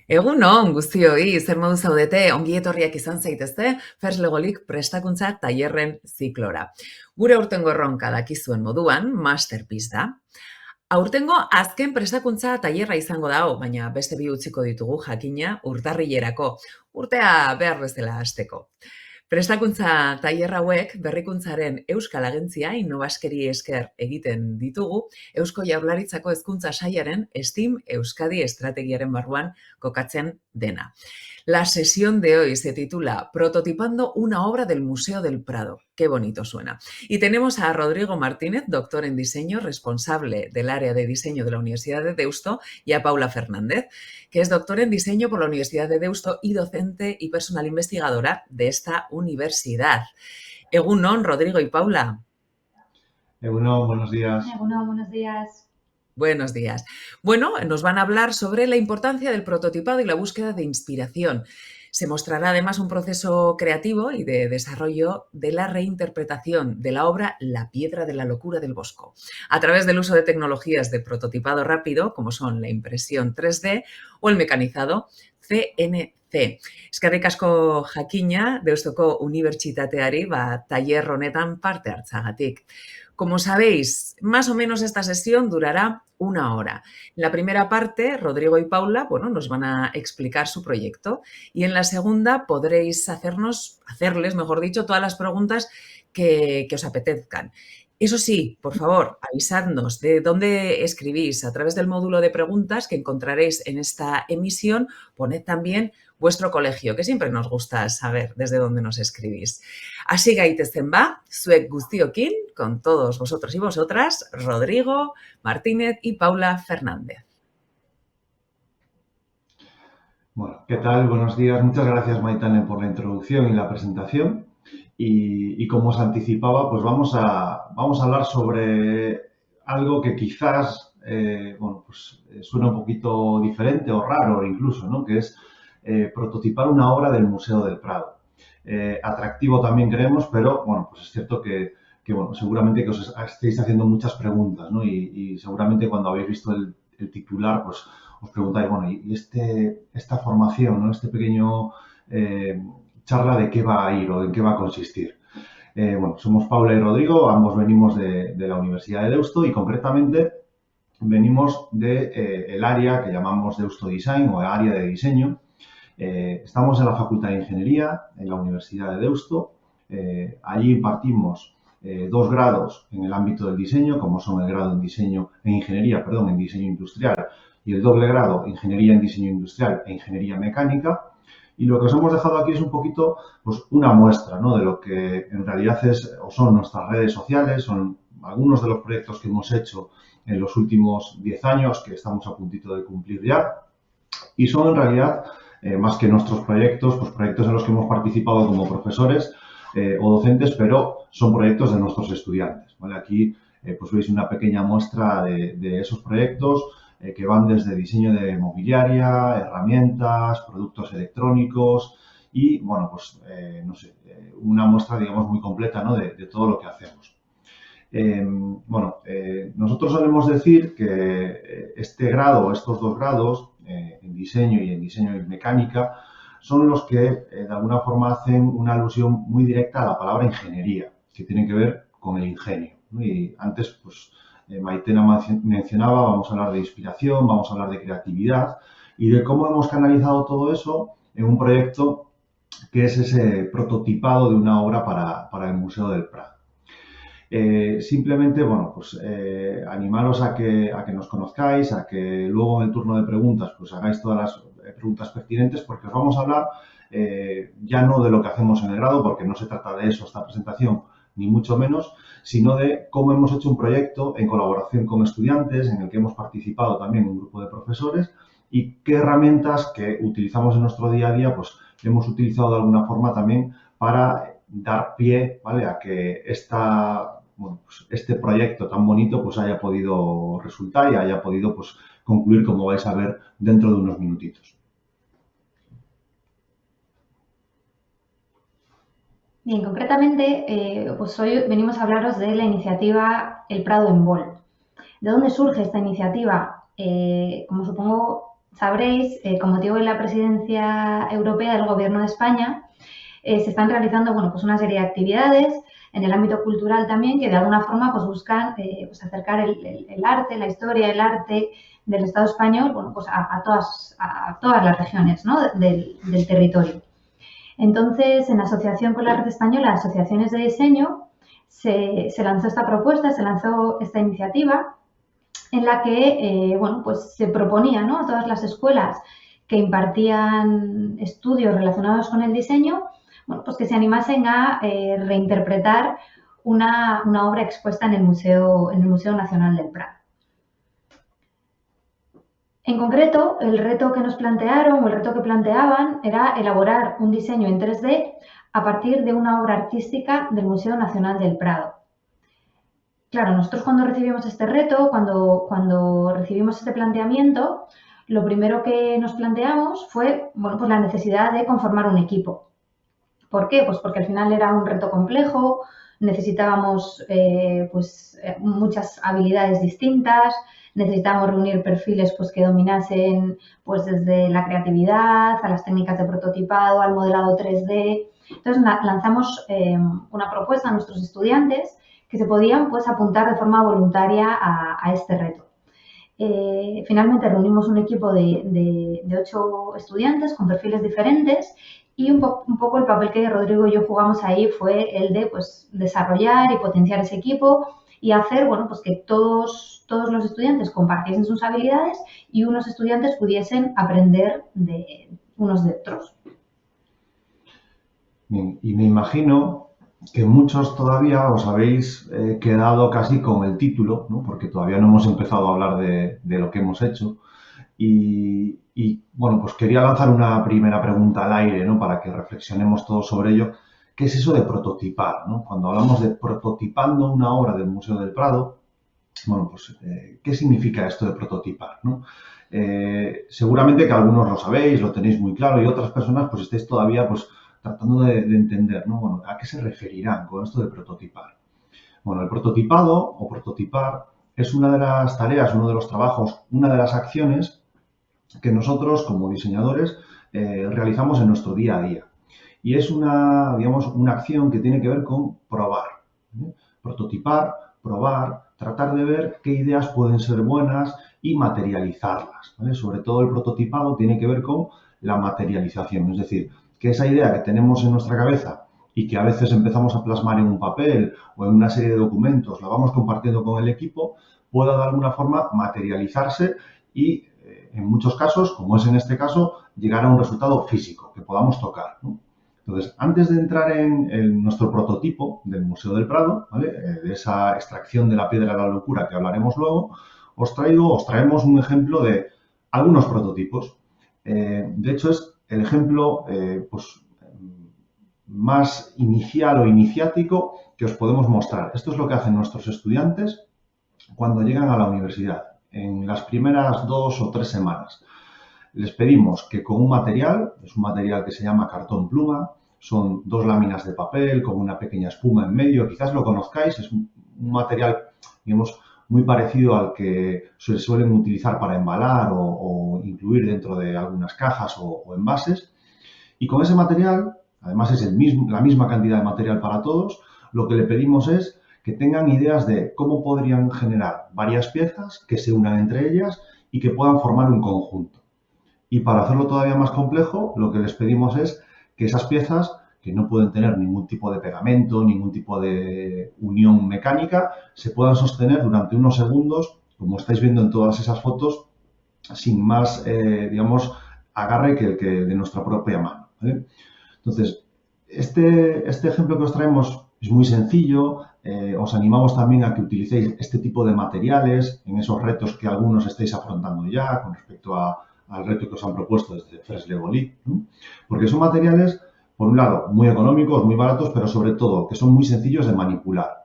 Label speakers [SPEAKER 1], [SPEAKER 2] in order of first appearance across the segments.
[SPEAKER 1] Egun on guztioi, zer modu zaudete, ongi etorriak izan zaitezte, Ferslegolik prestakuntza tailerren ziklora. Gure aurtengo erronka dakizuen moduan, Masterpiece da. Aurtengo azken prestakuntza tailerra izango da, baina beste bi utziko ditugu jakina urtarrilerako, urtea behar bezala hasteko. Prestakuntza tailer hauek berrikuntzaren Euskal Agentzia Innovaskeri esker egiten ditugu, Eusko Jaurlaritzako Hezkuntza Sailaren STEAM Euskadi estrategiaren barruan kokatzen dena. La sesión de hoy se titula Prototipando una obra del Museo del Prado. Qué bonito suena. Y tenemos a Rodrigo Martínez, doctor en diseño, responsable del área de diseño de la Universidad de Deusto, y a Paula Fernández, que es doctor en diseño por la Universidad de Deusto y docente y personal investigadora de esta universidad. Egun-on, Rodrigo y Paula.
[SPEAKER 2] Egunon, buenos días.
[SPEAKER 3] Egunon, buenos días.
[SPEAKER 1] Buenos días. Bueno, nos van a hablar sobre la importancia del prototipado y la búsqueda de inspiración. Se mostrará además un proceso creativo y de desarrollo de la reinterpretación de la obra La piedra de la locura del Bosco, a través del uso de tecnologías de prototipado rápido, como son la impresión 3D o el mecanizado CNC. Eskerrik asko jakina, Deustoko Unibertsitateari tailer honetan parte hartzagatik. Como sabéis, más o menos esta sesión durará 1 hora. En la primera parte, Rodrigo y Paula, nos van a explicar su proyecto y en la segunda podréis hacerles, mejor dicho, todas las preguntas que os apetezcan. Eso sí, por favor, avisadnos de dónde escribís a través del módulo de preguntas que encontraréis en esta emisión. Poned también vuestro colegio, que siempre nos gusta saber desde dónde nos escribís. Hasi gaitezen zuek guztiokin, con todos vosotros y vosotras, Rodrigo Martínez y Paula Fernández.
[SPEAKER 2] Bueno, ¿qué tal? Buenos días. Muchas gracias, Maitane, por la introducción y la presentación. Y como os anticipaba, pues vamos a hablar sobre algo que quizás suena un poquito diferente o raro incluso, ¿no? Que es prototipar una obra del Museo del Prado. Atractivo también creemos, pero bueno, pues es cierto que seguramente que os estéis haciendo muchas preguntas, ¿no? Y seguramente cuando habéis visto el titular, pues os preguntáis, bueno, ¿y esta formación, ¿no? Este pequeño charla de qué va a ir o en qué va a consistir? Somos Paula y Rodrigo, ambos venimos de la Universidad de Deusto y concretamente venimos del área que llamamos Deusto Design o área de diseño. Estamos en la Facultad de Ingeniería, en la Universidad de Deusto. Allí impartimos 2 grados en el ámbito del diseño, como son el grado en Ingeniería en diseño industrial y el doble grado Ingeniería en diseño industrial e Ingeniería mecánica. Y lo que os hemos dejado aquí es un poquito, pues, una muestra, ¿no? De lo que en realidad son nuestras redes sociales, son algunos de los proyectos que hemos hecho en los últimos 10 años, que estamos a puntito de cumplir ya. Y son en realidad, más que nuestros proyectos, pues proyectos en los que hemos participado como profesores o docentes, pero son proyectos de nuestros estudiantes, ¿vale? Aquí pues veis una pequeña muestra de esos proyectos que van desde diseño de mobiliaria, herramientas, productos electrónicos y, bueno, pues, una muestra, digamos, muy completa, ¿no? de todo lo que hacemos. Nosotros solemos decir que este grado, estos 2 grados, en diseño y en diseño y mecánica, son los que de alguna forma hacen una alusión muy directa a la palabra ingeniería, que tiene que ver con el ingenio, ¿no? Y antes, pues, Maitena mencionaba, vamos a hablar de inspiración, vamos a hablar de creatividad y de cómo hemos canalizado todo eso en un proyecto que es ese prototipado de una obra para el Museo del Prado. Simplemente, animaros a que nos conozcáis, a que luego en el turno de preguntas pues hagáis todas las preguntas pertinentes, porque os vamos a hablar ya no de lo que hacemos en el grado, porque no se trata de eso esta presentación, ni mucho menos, sino de cómo hemos hecho un proyecto en colaboración con estudiantes, en el que hemos participado también un grupo de profesores, y qué herramientas que utilizamos en nuestro día a día, pues hemos utilizado de alguna forma también para dar pie, ¿vale?, a que este proyecto tan bonito pues haya podido resultar y haya podido pues concluir, como vais a ver dentro de unos minutitos.
[SPEAKER 3] Bien, concretamente, pues hoy venimos a hablaros de la iniciativa El Prado en Vol. ¿De dónde surge esta iniciativa? Como supongo sabréis, con motivo de la presidencia europea del Gobierno de España, se están realizando, bueno, pues una serie de actividades en el ámbito cultural también que de alguna forma pues buscan pues acercar el arte, la historia, el arte del Estado español, bueno, pues a todas las regiones, ¿no? del territorio. Entonces, en asociación con la Red Española de Asociaciones de Diseño, se lanzó esta propuesta, se lanzó esta iniciativa en la que, bueno, pues se proponía, ¿no?, a todas las escuelas que impartían estudios relacionados con el diseño, bueno, pues que se animasen a reinterpretar una obra expuesta en el Museo Nacional del Prado. En concreto, el reto que nos plantearon, o el reto que planteaban, era elaborar un diseño en 3D a partir de una obra artística del Museo Nacional del Prado. Claro, nosotros cuando recibimos este reto, cuando recibimos este planteamiento, lo primero que nos planteamos fue, bueno, pues la necesidad de conformar un equipo. ¿Por qué? Pues porque al final era un reto complejo, necesitábamos muchas habilidades distintas, necesitábamos reunir perfiles pues, que dominasen pues, desde la creatividad a las técnicas de prototipado, al modelado 3D. Entonces lanzamos una propuesta a nuestros estudiantes que se podían pues, apuntar de forma voluntaria a este reto. Finalmente reunimos un equipo de 8 estudiantes con perfiles diferentes y un poco el papel que Rodrigo y yo jugamos ahí fue el de pues, desarrollar y potenciar ese equipo y hacer bueno, pues que todos los estudiantes compartiesen sus habilidades y unos estudiantes pudiesen aprender de unos de otros.
[SPEAKER 2] Bien, y me imagino que muchos todavía os habéis quedado casi con el título, ¿no? Porque todavía no hemos empezado a hablar de lo que hemos hecho. Y, bueno, pues quería lanzar una primera pregunta al aire, ¿no? Para que reflexionemos todos sobre ello. ¿Qué es eso de prototipar, ¿no? Cuando hablamos de prototipando una obra del Museo del Prado, bueno, pues, ¿qué significa esto de prototipar, ¿no? Seguramente que algunos lo sabéis, lo tenéis muy claro y otras personas pues estáis todavía pues tratando de entender, ¿no? Bueno, ¿a qué se referirán con esto de prototipar? Bueno, el prototipado o prototipar es una de las tareas, uno de los trabajos, una de las acciones que nosotros como diseñadores realizamos en nuestro día a día. Y es una, digamos, una acción que tiene que ver con probar, ¿eh? Prototipar, probar, tratar de ver qué ideas pueden ser buenas y materializarlas, ¿vale? Sobre todo el prototipado tiene que ver con la materialización, es decir, que esa idea que tenemos en nuestra cabeza y que a veces empezamos a plasmar en un papel o en una serie de documentos, la vamos compartiendo con el equipo, pueda de alguna forma materializarse y en muchos casos, como es en este caso, llegar a un resultado físico que podamos tocar, ¿no? Entonces, antes de entrar en nuestro prototipo del Museo del Prado, ¿vale? De esa extracción de la piedra de la locura que hablaremos luego, os traemos un ejemplo de algunos prototipos. De hecho, es el ejemplo pues, más inicial o iniciático que os podemos mostrar. Esto es lo que hacen nuestros estudiantes cuando llegan a la universidad, en las primeras 2 o 3 semanas. Les pedimos que con un material, es un material que se llama cartón pluma, son 2 láminas de papel con una pequeña espuma en medio, quizás lo conozcáis, es un material, digamos, muy parecido al que se suelen utilizar para embalar o incluir dentro de algunas cajas o envases. Y con ese material, además es la misma cantidad de material para todos, lo que le pedimos es que tengan ideas de cómo podrían generar varias piezas que se unan entre ellas y que puedan formar un conjunto. Y para hacerlo todavía más complejo, lo que les pedimos es que esas piezas, que no pueden tener ningún tipo de pegamento, ningún tipo de unión mecánica, se puedan sostener durante unos segundos, como estáis viendo en todas esas fotos, sin más, digamos, agarre que el de nuestra propia mano, ¿vale? Entonces, este ejemplo que os traemos es muy sencillo. Os animamos también a que utilicéis este tipo de materiales en esos retos que algunos estáis afrontando ya con respecto al reto que os han propuesto desde Fresh Lego League, ¿no? Porque son materiales, por un lado, muy económicos, muy baratos, pero sobre todo que son muy sencillos de manipular.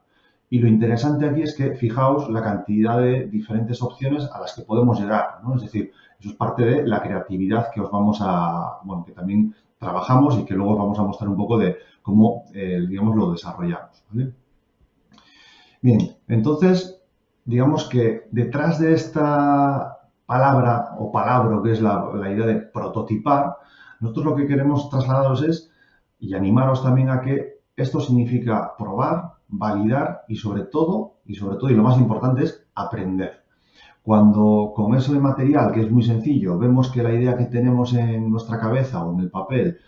[SPEAKER 2] Y lo interesante aquí es que fijaos la cantidad de diferentes opciones a las que podemos llegar, ¿no? Es decir, eso es parte de la creatividad que os vamos a, bueno, que también trabajamos y que luego os vamos a mostrar un poco de cómo, digamos, lo desarrollamos, ¿vale? Bien, entonces, digamos que detrás de esta palabra o palabra, que es la idea de prototipar, nosotros lo que queremos trasladaros es, y animaros también a que esto significa probar, validar y sobre todo, y lo más importante es aprender. Cuando con eso de material, que es muy sencillo, vemos que la idea que tenemos en nuestra cabeza o en el papel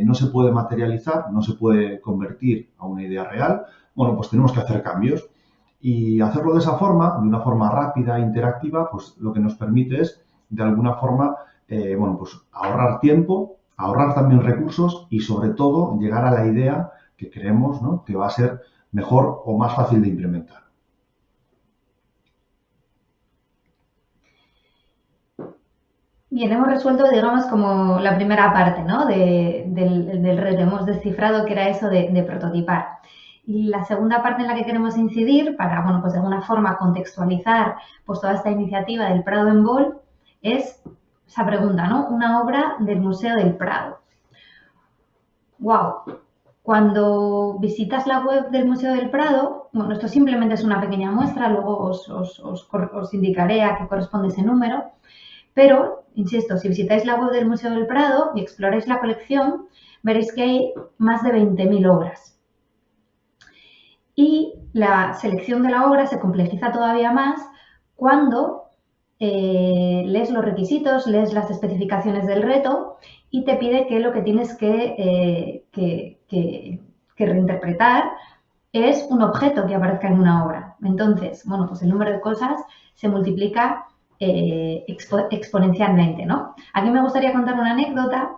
[SPEAKER 2] no se puede materializar, no se puede convertir a una idea real, bueno, pues tenemos que hacer cambios. Y hacerlo de esa forma, de una forma rápida e interactiva, pues lo que nos permite es, de alguna forma, bueno, pues ahorrar tiempo, ahorrar también recursos y, sobre todo, llegar a la idea que creemos, ¿no?, que va a ser mejor o más fácil de implementar.
[SPEAKER 3] Bien, hemos resuelto, digamos, como la primera parte, ¿no?, del reto. Hemos descifrado que era eso de prototipar. Y la segunda parte en la que queremos incidir, para, bueno, pues de alguna forma contextualizar pues toda esta iniciativa del Prado en Vol, es esa pregunta, ¿no? Una obra del Museo del Prado. ¡Wow! Cuando visitas la web del Museo del Prado, bueno, esto simplemente es una pequeña muestra, luego os indicaré a qué corresponde ese número, pero, insisto, si visitáis la web del Museo del Prado y exploráis la colección, veréis que hay más de 20.000 obras. Y la selección de la obra se complejiza todavía más cuando lees los requisitos, lees las especificaciones del reto y te pide que lo que tienes que reinterpretar es un objeto que aparezca en una obra. Entonces, bueno, pues el número de cosas se multiplica exponencialmente, ¿no? Aquí me gustaría contar una anécdota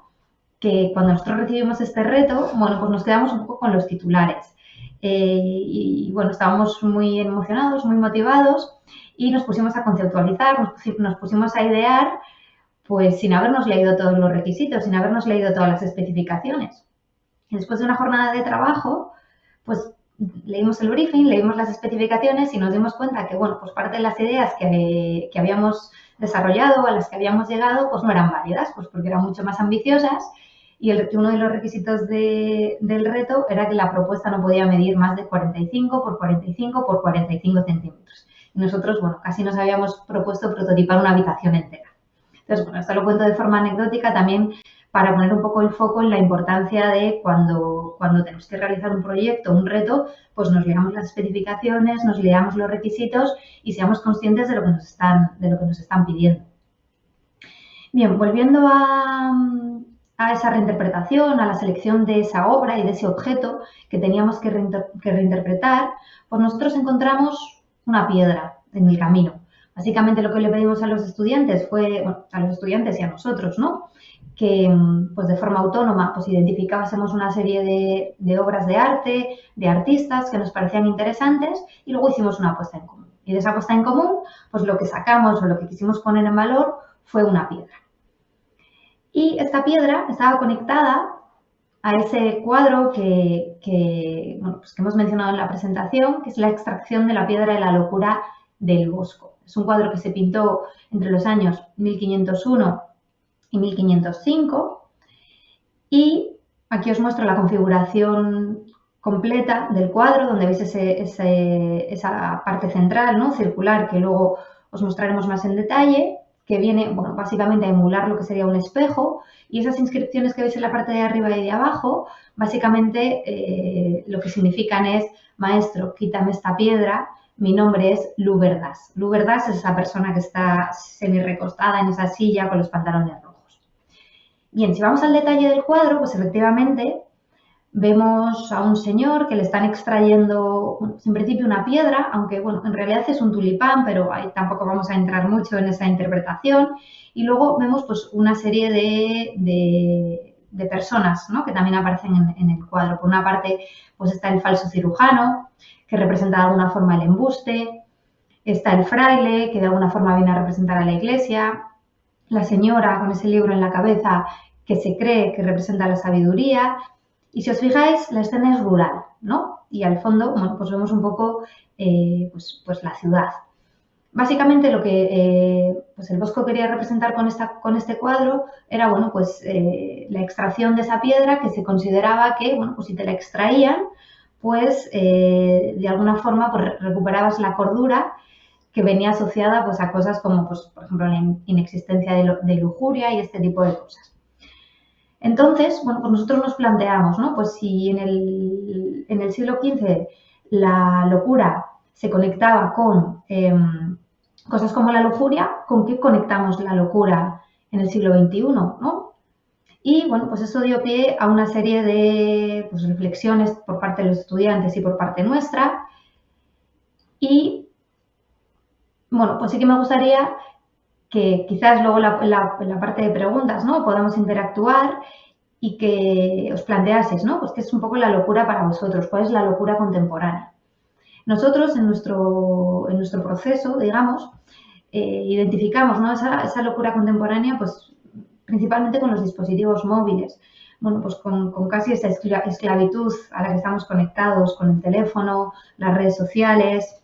[SPEAKER 3] que cuando nosotros recibimos este reto, bueno, pues nos quedamos un poco con los titulares. Y bueno, estábamos muy emocionados, muy motivados y nos pusimos a conceptualizar, nos pusimos a idear, pues sin habernos leído todos los requisitos, sin habernos leído todas las especificaciones. Y después de una jornada de trabajo, pues leímos el briefing, leímos las especificaciones y nos dimos cuenta que, bueno, pues parte de las ideas que habíamos desarrollado, a las que habíamos llegado, pues no eran válidas, pues porque eran mucho más ambiciosas. Y uno de los requisitos del reto era que la propuesta no podía medir más de 45 por 45 por 45 centímetros. Y nosotros, bueno, casi nos habíamos propuesto prototipar una habitación entera. Entonces, bueno, esto lo cuento de forma anecdótica también para poner un poco el foco en la importancia de cuando tenemos que realizar un proyecto, un reto, pues nos leamos las especificaciones, nos leamos los requisitos y seamos conscientes de lo que nos están pidiendo. Bien, volviendo a esa reinterpretación, a la selección de esa obra y de ese objeto que teníamos que reinterpretar, pues nosotros encontramos una piedra en el camino. Básicamente lo que le pedimos a los estudiantes fue, bueno, a los estudiantes y a nosotros, ¿no?, que pues de forma autónoma pues identificásemos una serie de obras de arte, de artistas que nos parecían interesantes y luego hicimos una apuesta en común. Y de esa apuesta en común, pues lo que sacamos o lo que quisimos poner en valor fue una piedra. Y esta piedra estaba conectada a ese cuadro que hemos mencionado en la presentación, que es la extracción de la piedra de la locura del Bosco. Es un cuadro que se pintó entre los años 1501 y 1505 y aquí os muestro la configuración completa del cuadro, donde veis esa parte central, ¿no?, circular, que luego os mostraremos más en detalle, que viene, bueno, básicamente a emular lo que sería un espejo, y esas inscripciones que veis en la parte de arriba y de abajo, básicamente lo que significan es: maestro, quítame esta piedra, mi nombre es Luberdas. Luberdas es esa persona que está semi-recostada en esa silla con los pantalones rojos. Bien, si vamos al detalle del cuadro, pues efectivamente vemos a un señor que le están extrayendo, bueno, en principio una piedra, aunque bueno, en realidad es un tulipán, pero ahí tampoco vamos a entrar mucho en esa interpretación. Y luego vemos pues una serie de personas, ¿no?, que también aparecen en el cuadro. Por una parte pues está el falso cirujano, que representa de alguna forma el embuste, está el fraile, que de alguna forma viene a representar a la iglesia, la señora con ese libro en la cabeza que se cree que representa la sabiduría. Y si os fijáis, la escena es rural, ¿no? Y al fondo, bueno, pues vemos un poco pues la ciudad. Básicamente lo que pues el Bosco quería representar con este cuadro era, bueno, pues la extracción de esa piedra, que se consideraba que, bueno, pues si te la extraían, pues de alguna forma pues recuperabas la cordura, que venía asociada pues, a cosas como, pues, por ejemplo, la inexistencia de lujuria y este tipo de cosas. Entonces, bueno, pues nosotros nos planteamos, ¿no? Pues si en el siglo XV la locura se conectaba con cosas como la lujuria, ¿con qué conectamos la locura en el siglo XXI, ¿no? Y bueno, pues eso dio pie a una serie de pues, reflexiones por parte de los estudiantes y por parte nuestra. Y bueno, pues sí que me gustaría que quizás luego en la parte de preguntas, ¿no? Podamos interactuar y que os planteaseis, ¿no? Pues qué es un poco la locura para vosotros, cuál es la locura contemporánea. Nosotros en nuestro proceso, digamos, identificamos, ¿no? esa locura contemporánea, pues principalmente con los dispositivos móviles. Bueno, pues con casi esa esclavitud a la que estamos conectados, con el teléfono, las redes sociales.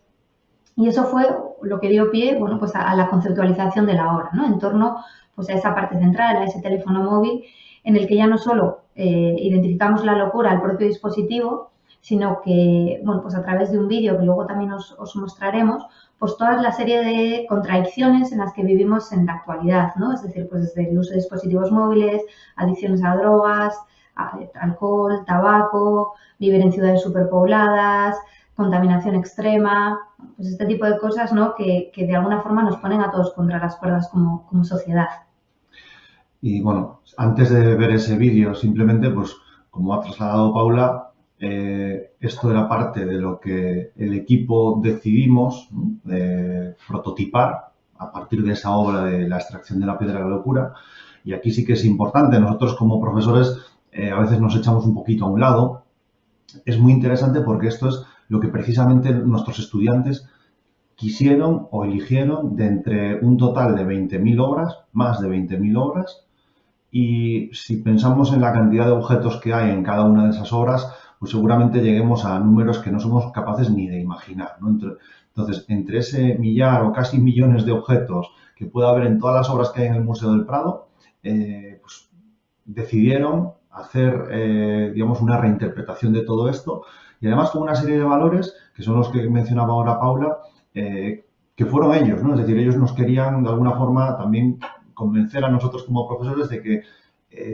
[SPEAKER 3] Y eso fue lo que dio pie, bueno, pues a la conceptualización de la obra, ¿no? En torno pues, a esa parte central, a ese teléfono móvil, en el que ya no solo identificamos la locura al propio dispositivo, sino que, bueno, pues a través de un vídeo que luego también os mostraremos, pues toda la serie de contradicciones en las que vivimos en la actualidad, ¿no? Es decir, pues desde el uso de dispositivos móviles, adicciones a drogas, alcohol, tabaco, vivir en ciudades superpobladas, contaminación extrema, pues este tipo de cosas, ¿no? que de alguna forma nos ponen a todos contra las cuerdas como sociedad.
[SPEAKER 2] Y bueno, antes de ver ese vídeo, simplemente, pues como ha trasladado Paula, esto era parte de lo que el equipo decidimos, ¿no? Prototipar a partir de esa obra de la extracción de la piedra de la locura. Y aquí sí que es importante, nosotros como profesores a veces nos echamos un poquito a un lado. Es muy interesante porque esto es lo que precisamente nuestros estudiantes quisieron o eligieron de entre un total de 20.000 obras, más de 20.000 obras, y si pensamos en la cantidad de objetos que hay en cada una de esas obras, pues seguramente lleguemos a números que no somos capaces ni de imaginar, ¿no? Entonces, entre ese millar o casi millones de objetos que puede haber en todas las obras que hay en el Museo del Prado, pues decidieron hacer, digamos, una reinterpretación de todo esto y además con una serie de valores que son los que mencionaba ahora Paula, que fueron ellos, ¿no? Es decir, ellos nos querían de alguna forma también convencer a nosotros como profesores de que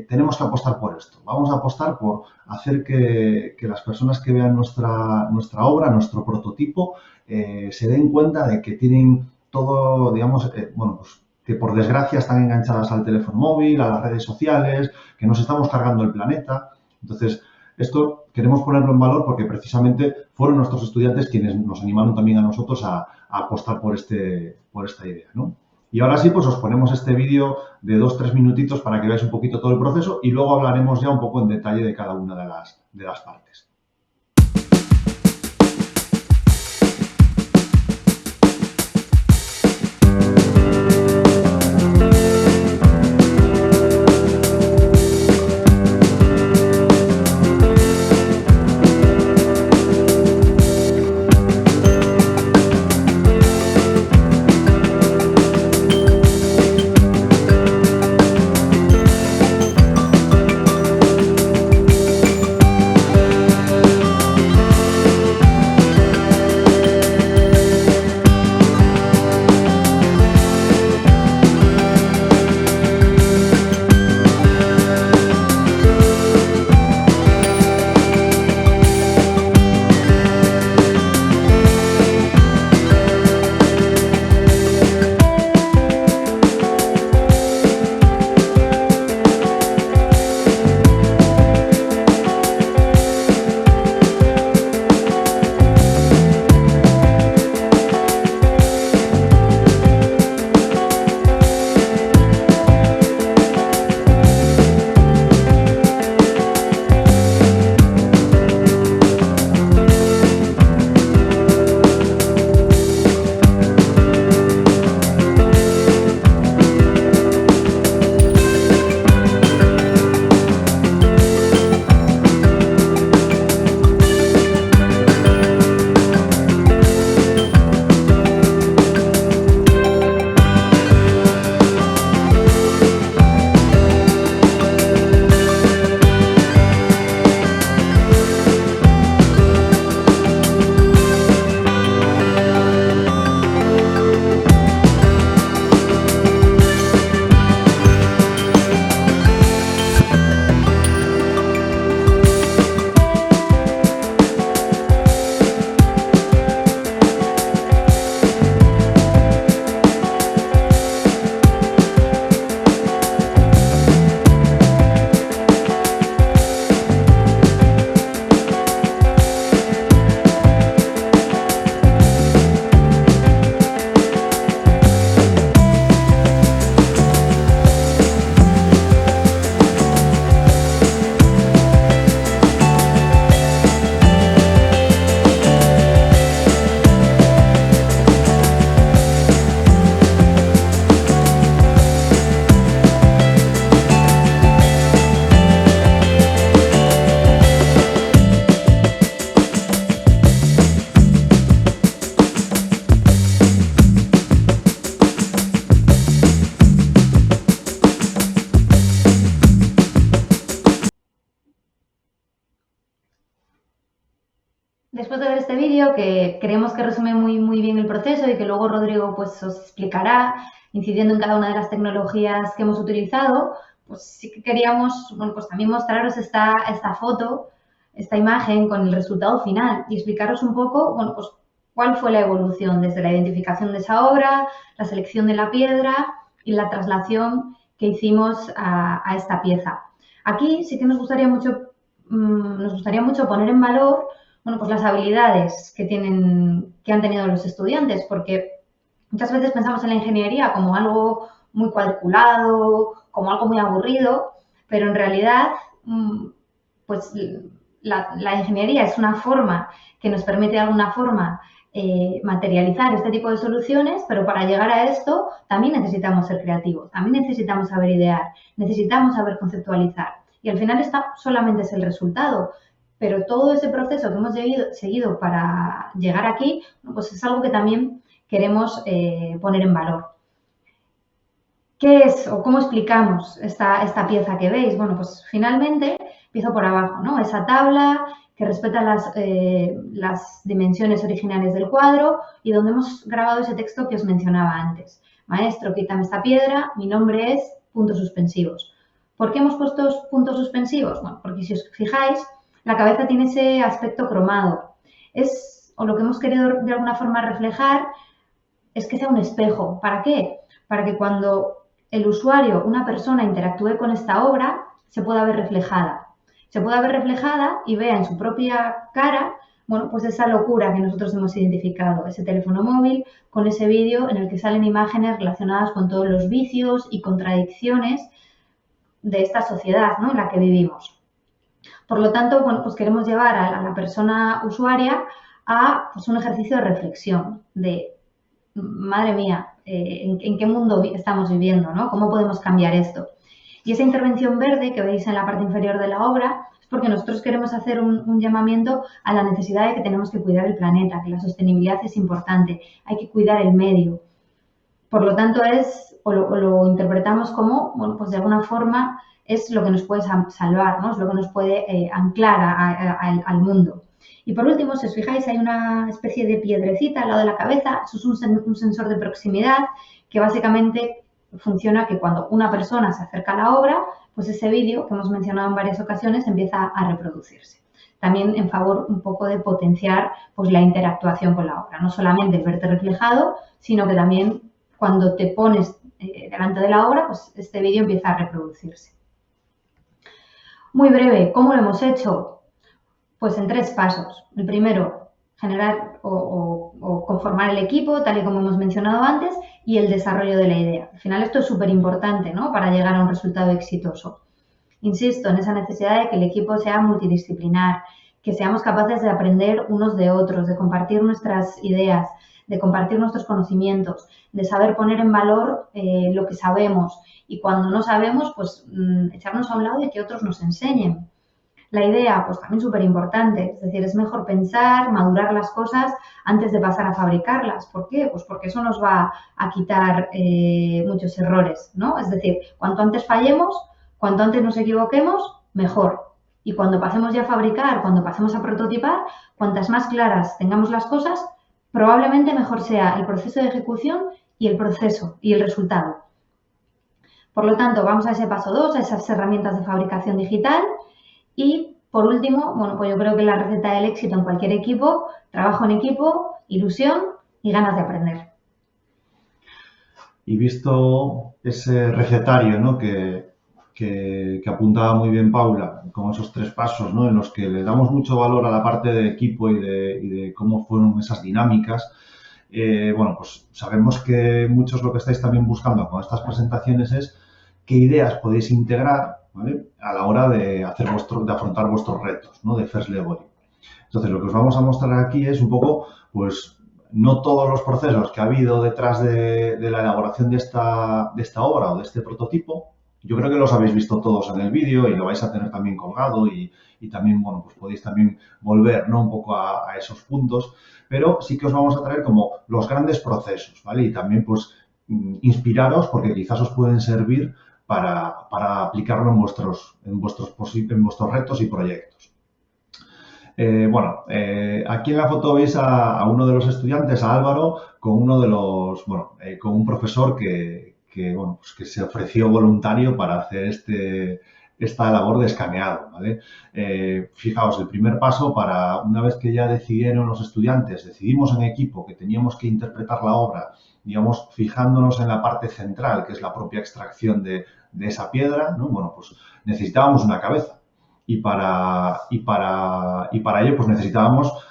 [SPEAKER 2] tenemos que apostar por esto. Vamos a apostar por hacer que las personas que vean nuestra obra, nuestro prototipo, se den cuenta de que tienen todo, digamos, bueno, pues que por desgracia están enganchadas al teléfono móvil, a las redes sociales, que nos estamos cargando el planeta. Entonces, esto queremos ponerlo en valor porque precisamente fueron nuestros estudiantes quienes nos animaron también a nosotros a apostar por esta idea, ¿no? Y ahora sí, pues os ponemos este vídeo de 2-3 minutitos para que veáis un poquito todo el proceso y luego hablaremos ya un poco en detalle de cada una de las partes.
[SPEAKER 3] Después de ver este vídeo, que creemos que resume muy bien el proceso y que luego Rodrigo pues, os explicará, incidiendo en cada una de las tecnologías que hemos utilizado, pues sí que queríamos, bueno, pues también mostraros esta foto, esta imagen con el resultado final y explicaros un poco, bueno, pues cuál fue la evolución desde la identificación de esa obra, la selección de la piedra y la traslación que hicimos a esta pieza. Aquí sí que nos gustaría mucho poner en valor, bueno, pues las habilidades que han tenido los estudiantes, porque muchas veces pensamos en la ingeniería como algo muy cuadriculado, como algo muy aburrido, pero en realidad, pues la ingeniería es una forma que nos permite de alguna forma materializar este tipo de soluciones, pero para llegar a esto también necesitamos ser creativos, también necesitamos saber idear, necesitamos saber conceptualizar. Y al final esta solamente es el resultado, pero todo ese proceso que hemos seguido para llegar aquí, pues es algo que también queremos poner en valor. ¿Qué es o cómo explicamos esta pieza que veis? Bueno, pues finalmente empiezo por abajo, ¿no? Esa tabla que respeta las dimensiones originales del cuadro y donde hemos grabado ese texto que os mencionaba antes. Maestro, quítame esta piedra, mi nombre es, puntos suspensivos. ¿Por qué hemos puesto puntos suspensivos? Bueno, porque si os fijáis, la cabeza tiene ese aspecto cromado. O lo que hemos querido de alguna forma reflejar es que sea un espejo. ¿Para qué? Para que cuando el usuario, una persona, interactúe con esta obra, se pueda ver reflejada. Se pueda ver reflejada y vea en su propia cara, bueno, pues esa locura que nosotros hemos identificado, ese teléfono móvil con ese vídeo en el que salen imágenes relacionadas con todos los vicios y contradicciones de esta sociedad, ¿no?, en la que vivimos. Por lo tanto, bueno, pues queremos llevar a la persona usuaria a pues, un ejercicio de reflexión, de, madre mía, ¿en qué mundo estamos viviendo, ¿no? ¿Cómo podemos cambiar esto? Y esa intervención verde que veis en la parte inferior de la obra es porque nosotros queremos hacer un llamamiento a la necesidad de que tenemos que cuidar el planeta, que la sostenibilidad es importante, hay que cuidar el medio. Por lo tanto, lo interpretamos como, bueno, pues de alguna forma es lo que nos puede salvar, ¿no? Es lo que nos puede anclar al mundo. Y por último, si os fijáis, hay una especie de piedrecita al lado de la cabeza. Eso es un sensor de proximidad que básicamente funciona que cuando una persona se acerca a la obra, pues ese vídeo que hemos mencionado en varias ocasiones empieza a reproducirse. También en favor un poco de potenciar pues, la interactuación con la obra. No solamente verte reflejado, sino que también cuando te pones delante de la obra, pues este vídeo empieza a reproducirse. Muy breve, ¿cómo lo hemos hecho? Pues en 3 pasos. El primero, generar o conformar el equipo, tal y como hemos mencionado antes, y el desarrollo de la idea. Al final esto es súper importante, ¿no?, para llegar a un resultado exitoso. Insisto en esa necesidad de que el equipo sea multidisciplinar, que seamos capaces de aprender unos de otros, de compartir nuestras ideas, de compartir nuestros conocimientos, de saber poner en valor lo que sabemos y cuando no sabemos, pues echarnos a un lado y que otros nos enseñen. La idea, pues también súper importante, es decir, es mejor pensar, madurar las cosas antes de pasar a fabricarlas. ¿Por qué? Pues porque eso nos va a quitar muchos errores, ¿no? Es decir, cuanto antes fallemos, cuanto antes nos equivoquemos, mejor. Y cuando pasemos ya a fabricar, cuando pasemos a prototipar, cuantas más claras tengamos las cosas, probablemente mejor sea el proceso de ejecución y el proceso y el resultado. Por lo tanto, vamos a ese paso 2, a esas herramientas de fabricación digital. Y, por último, bueno, pues yo creo que la receta del éxito en cualquier equipo, trabajo en equipo, ilusión y ganas de aprender.
[SPEAKER 2] Y visto ese recetario, ¿no?, que apuntaba muy bien Paula, con esos 3 pasos, ¿no?, en los que le damos mucho valor a la parte de equipo y de cómo fueron esas dinámicas, bueno, pues sabemos que muchos lo que estáis también buscando con estas presentaciones es qué ideas podéis integrar, ¿vale?, a la hora de afrontar vuestros retos, ¿no?, de First Level. Entonces, lo que os vamos a mostrar aquí es un poco, pues, no todos los procesos que ha habido detrás de la elaboración de esta obra o de este prototipo. Yo creo que los habéis visto todos en el vídeo y lo vais a tener también colgado y también, bueno, pues podéis también volver, ¿no?, un poco a esos puntos, pero sí que os vamos a traer como los grandes procesos, ¿vale? Y también, pues, inspiraros porque quizás os pueden servir para aplicarlo en vuestros retos y proyectos. Aquí en la foto veis a uno de los estudiantes, a Álvaro, con uno de los, con un profesor que se ofreció voluntario para hacer esta labor de escaneado, ¿vale? Fijaos, el primer paso para, una vez que ya decidieron los estudiantes, decidimos en equipo que teníamos que interpretar la obra, digamos, fijándonos en la parte central, que es la propia extracción de esa piedra, ¿no? Bueno, pues necesitábamos una cabeza. Y para ello pues necesitábamos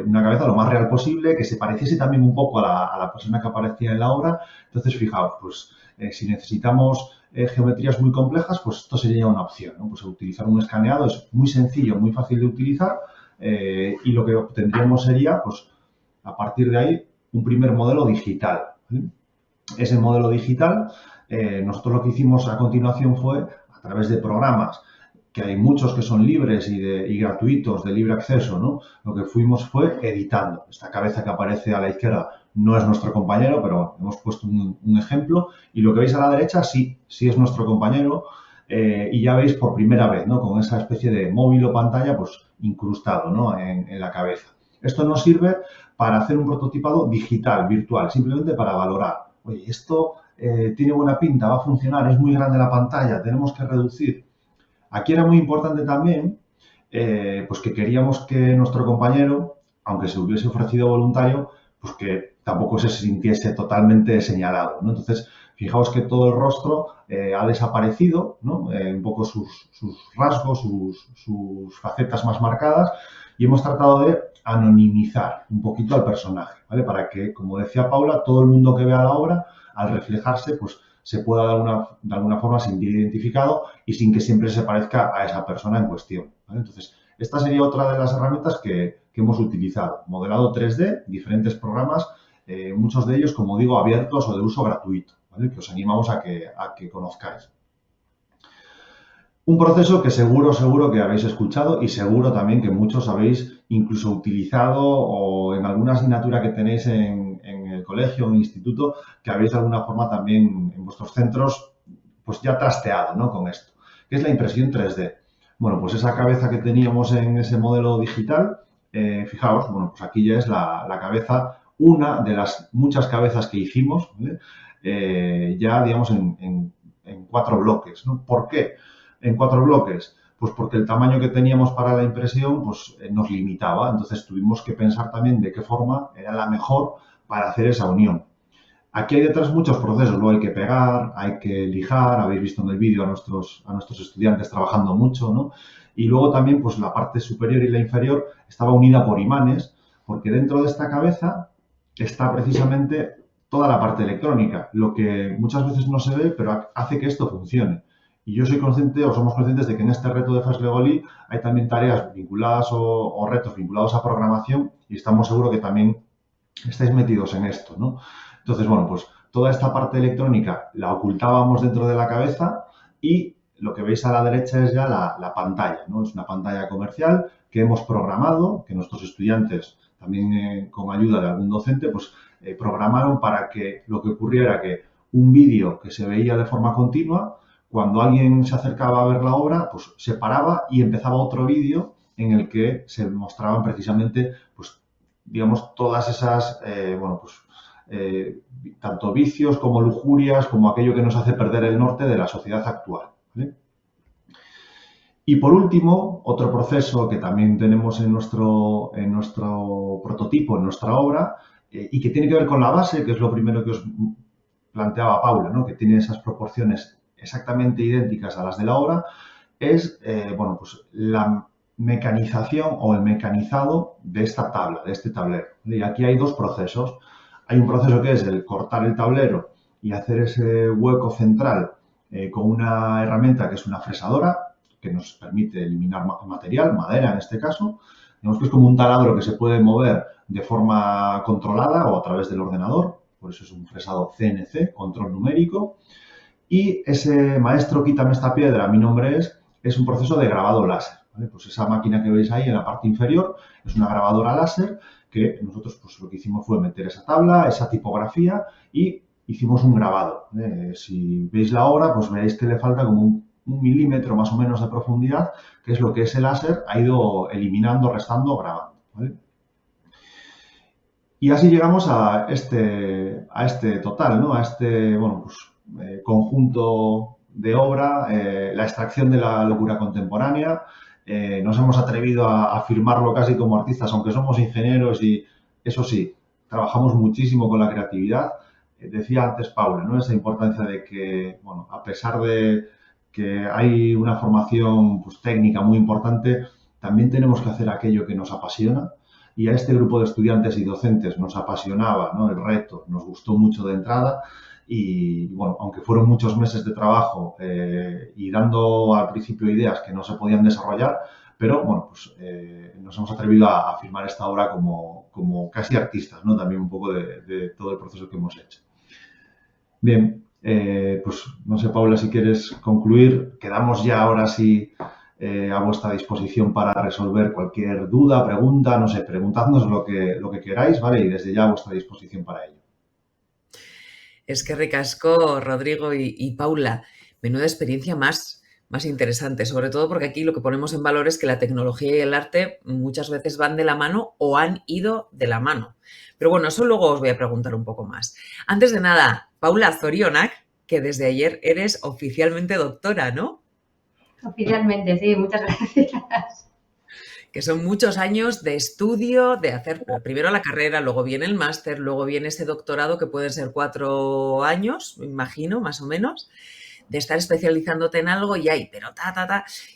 [SPEAKER 2] una cabeza lo más real posible, que se pareciese también un poco a la persona que aparecía en la obra. Entonces, fijaos, pues si necesitamos geometrías muy complejas, pues esto sería una opción, ¿no? Pues utilizar un escaneado es muy sencillo, muy fácil de utilizar y lo que obtendríamos sería, pues a partir de ahí, un primer modelo digital, ¿vale? Ese modelo digital, nosotros lo que hicimos a continuación fue, a través de programas, que hay muchos que son libres y gratuitos, de libre acceso, ¿no? Lo que fuimos fue editando. Esta cabeza que aparece a la izquierda no es nuestro compañero, pero hemos puesto un ejemplo. Y lo que veis a la derecha sí es nuestro compañero. Y ya veis por primera vez, ¿no? Con esa especie de móvil o pantalla, pues incrustado, ¿no? En la cabeza. Esto nos sirve para hacer un prototipado digital, virtual, simplemente para valorar. Oye, esto tiene buena pinta, va a funcionar, es muy grande la pantalla, tenemos que reducir. Aquí era muy importante también, pues que queríamos que nuestro compañero, aunque se hubiese ofrecido voluntario, pues que tampoco se sintiese totalmente señalado, ¿no? Entonces, fijaos que todo el rostro ha desaparecido, ¿no? Un poco sus rasgos, sus facetas más marcadas, y hemos tratado de anonimizar un poquito al personaje, ¿vale? Para que, como decía Paula, todo el mundo que vea la obra, al reflejarse, pues se pueda de alguna forma sentir identificado y sin que siempre se parezca a esa persona en cuestión, ¿vale? Entonces, esta sería otra de las herramientas que hemos utilizado. Modelado 3D, diferentes programas, muchos de ellos, como digo, abiertos o de uso gratuito, ¿vale? Que os animamos a que conozcáis. Un proceso que seguro que habéis escuchado y seguro también que muchos habéis incluso utilizado o en alguna asignatura que tenéis en el colegio o en el instituto, que habéis de alguna forma también en vuestros centros pues ya trasteado, ¿no? Con esto, que es la impresión 3D. Bueno, pues esa cabeza que teníamos en ese modelo digital, fijaos, bueno, pues aquí ya es la cabeza, una de las muchas cabezas que hicimos, ¿vale? Ya digamos en 4 bloques, ¿no? ¿Por qué en 4 bloques? Pues porque el tamaño que teníamos para la impresión pues, nos limitaba. Entonces tuvimos que pensar también de qué forma era la mejor para hacer esa unión. Aquí hay detrás muchos procesos. Luego hay que pegar, hay que lijar. Habéis visto en el vídeo a nuestros estudiantes trabajando mucho, ¿no? Y luego también pues la parte superior y la inferior estaba unida por imanes, porque dentro de esta cabeza está precisamente toda la parte electrónica, lo que muchas veces no se ve, pero hace que esto funcione. Y yo soy consciente, o somos conscientes, de que en este reto de FastLegally hay también tareas vinculadas o retos vinculados a programación y estamos seguros que también estáis metidos en esto, ¿no? Entonces, bueno, pues toda esta parte electrónica la ocultábamos dentro de la cabeza y lo que veis a la derecha es ya la pantalla, ¿no? Es una pantalla comercial que hemos programado, que nuestros estudiantes, también con ayuda de algún docente, pues programaron para que lo que ocurriera era que un vídeo que se veía de forma continua, cuando alguien se acercaba a ver la obra, pues se paraba y empezaba otro vídeo en el que se mostraban precisamente, pues, digamos, todas esas, tanto vicios como lujurias, como aquello que nos hace perder el norte de la sociedad actual, ¿vale? Y por último, otro proceso que también tenemos en nuestro prototipo, en nuestra obra, y que tiene que ver con la base, que es lo primero que os planteaba Paula, ¿no? Que tiene esas proporciones exactamente idénticas a las de la obra, es pues la mecanización o el mecanizado de esta tabla, de este tablero. Y aquí hay 2 procesos. Hay un proceso que es el cortar el tablero y hacer ese hueco central con una herramienta que es una fresadora, que nos permite eliminar material, madera en este caso. Digamos que es como un taladro que se puede mover de forma controlada o a través del ordenador, por eso es un fresado CNC, control numérico. Y ese maestro quítame esta piedra, mi nombre es un proceso de grabado láser, ¿vale? Pues esa máquina que veis ahí en la parte inferior es una grabadora láser que nosotros pues lo que hicimos fue meter esa tabla, esa tipografía y hicimos un grabado. Si veis la obra, pues veréis que le falta como un milímetro más o menos de profundidad, que es lo que ese láser ha ido eliminando, restando, grabando, ¿vale? Y así llegamos a este total, ¿no? A este, bueno, pues, conjunto de obra, la extracción de la locura contemporánea. Nos hemos atrevido a firmarlo casi como artistas, aunque somos ingenieros y eso sí, trabajamos muchísimo con la creatividad. Decía antes Paula, ¿no? Esa importancia de que, bueno, a pesar de que hay una formación pues, técnica muy importante, también tenemos que hacer aquello que nos apasiona y a este grupo de estudiantes y docentes nos apasionaba, ¿no? El reto, nos gustó mucho de entrada y, bueno, aunque fueron muchos meses de trabajo y dando al principio ideas que no se podían desarrollar, pero, bueno, pues nos hemos atrevido a firmar esta obra como casi artistas, ¿no? También un poco de todo el proceso que hemos hecho. Bien, pues no sé, Paula, si quieres concluir, quedamos ya ahora sí a vuestra disposición para resolver cualquier duda, pregunta, no sé, preguntadnos lo que queráis, ¿vale? Y desde ya a vuestra disposición para ello.
[SPEAKER 1] Es que ricasco, Rodrigo y Paula, menuda experiencia más interesante, sobre todo porque aquí lo que ponemos en valor es que la tecnología y el arte muchas veces van de la mano o han ido de la mano. Pero bueno, eso luego os voy a preguntar un poco más. Antes de nada, Paula Zorionak, que desde ayer eres oficialmente doctora, ¿no?
[SPEAKER 3] Oficialmente, sí, muchas gracias.
[SPEAKER 1] Que son muchos años de estudio, de hacer primero la carrera, luego viene el máster, luego viene ese doctorado que pueden ser 4 años, me imagino, más o menos, de estar especializándote en algo y ahí, pero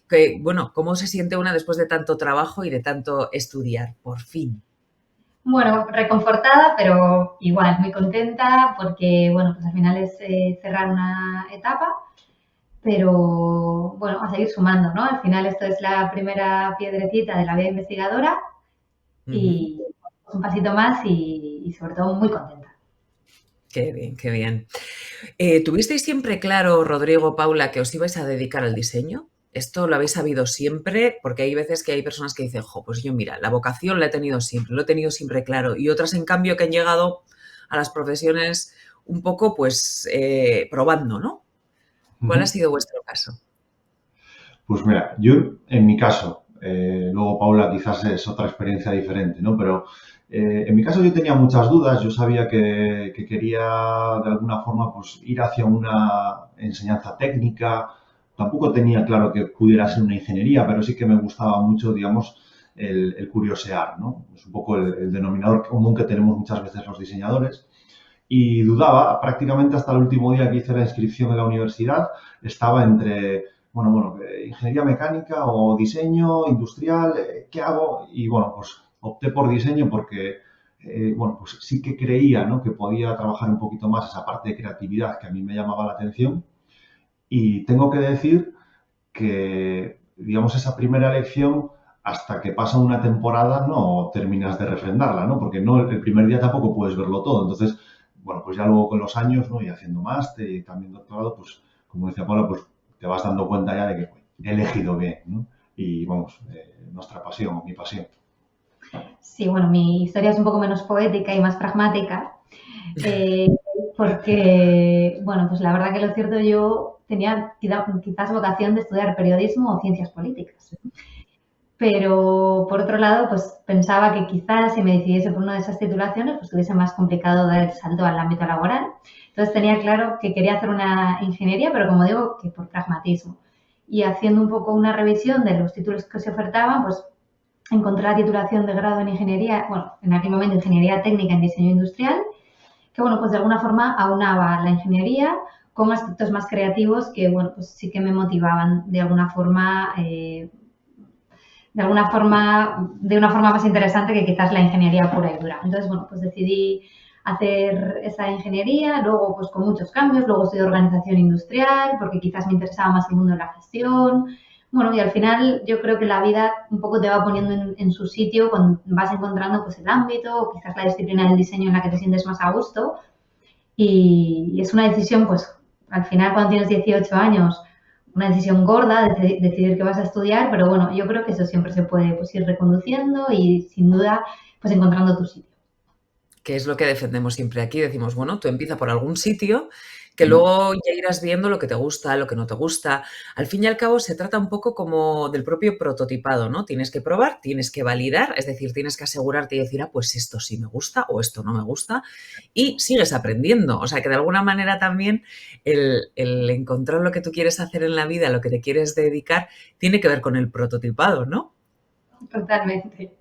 [SPEAKER 1] que, bueno, ¿cómo se siente una después de tanto trabajo y de tanto estudiar? Por fin.
[SPEAKER 3] Bueno, reconfortada, pero igual, muy contenta porque, bueno, pues al final es cerrar una etapa, pero bueno, a seguir sumando, ¿no? Al final esto es la primera piedrecita de la vida investigadora y un pasito más y sobre todo muy contenta.
[SPEAKER 1] Qué bien, qué bien. ¿Tuvisteis siempre claro, Rodrigo, Paula, que os ibais a dedicar al diseño? ¿Esto lo habéis sabido siempre? Porque hay veces que hay personas que dicen, jo, pues yo mira, la vocación la he tenido siempre, lo he tenido siempre claro. Y otras, en cambio, que han llegado a las profesiones un poco, pues, probando, ¿no? ¿Cuál ha sido vuestro caso?
[SPEAKER 2] Pues mira, yo en mi caso, luego Paula quizás es otra experiencia diferente, ¿no? Pero en mi caso yo tenía muchas dudas, yo sabía que quería de alguna forma pues ir hacia una enseñanza técnica, tampoco tenía claro que pudiera ser una ingeniería, pero sí que me gustaba mucho, digamos, el curiosear, ¿no? Es un poco el denominador común que tenemos muchas veces los diseñadores. Y dudaba, prácticamente hasta el último día que hice la inscripción en la universidad, estaba entre ingeniería mecánica o diseño industrial, ¿qué hago? Y bueno, pues opté por diseño porque, pues sí que creía, ¿no? Que podía trabajar un poquito más esa parte de creatividad que a mí me llamaba la atención. Y tengo que decir que, digamos, esa primera elección, hasta que pasa una temporada, no terminas de refrendarla, ¿no? Porque no, el primer día tampoco puedes verlo todo. Entonces, bueno, pues ya luego con los años, ¿no? Y haciendo máster y también doctorado, pues, como decía Paula, pues te vas dando cuenta ya de que he elegido bien, ¿no? Y vamos, nuestra pasión, mi pasión.
[SPEAKER 3] Sí, bueno, mi historia es un poco menos poética y más pragmática, porque, bueno, pues la verdad que lo cierto, yo tenía quizás vocación de estudiar periodismo o ciencias políticas. Pero, por otro lado, pues pensaba que quizás si me decidiese por una de esas titulaciones, pues tuviese más complicado dar el salto al ámbito laboral. Entonces tenía claro que quería hacer una ingeniería, pero como digo, que por pragmatismo. Y haciendo un poco una revisión de los títulos que se ofertaban, pues encontré la titulación de grado en ingeniería, bueno, en aquel momento ingeniería técnica en diseño industrial, que bueno, pues de alguna forma aunaba la ingeniería con aspectos más creativos que, bueno, pues sí que me motivaban de alguna forma, de una forma más interesante que quizás la ingeniería pura y dura. Entonces, bueno, pues decidí hacer esa ingeniería, luego pues con muchos cambios, luego estudié organización industrial porque quizás me interesaba más el mundo de la gestión. Bueno, y al final yo creo que la vida un poco te va poniendo en su sitio cuando vas encontrando pues el ámbito o quizás la disciplina del diseño en la que te sientes más a gusto. Y es una decisión, pues al final cuando tienes 18 años, una decisión gorda de decidir qué vas a estudiar, pero bueno, yo creo que eso siempre se puede pues, ir reconduciendo y sin duda pues encontrando tu sitio.
[SPEAKER 1] Que es lo que defendemos siempre aquí. Decimos, bueno, tú empieza por algún sitio que luego ya irás viendo lo que te gusta, lo que no te gusta. Al fin y al cabo se trata un poco como del propio prototipado, ¿no? Tienes que probar, tienes que validar, es decir, tienes que asegurarte y decir, pues esto sí me gusta o esto no me gusta, y sigues aprendiendo. O sea, que de alguna manera también el encontrar lo que tú quieres hacer en la vida, lo que te quieres dedicar, tiene que ver con el prototipado, ¿no?
[SPEAKER 3] Totalmente.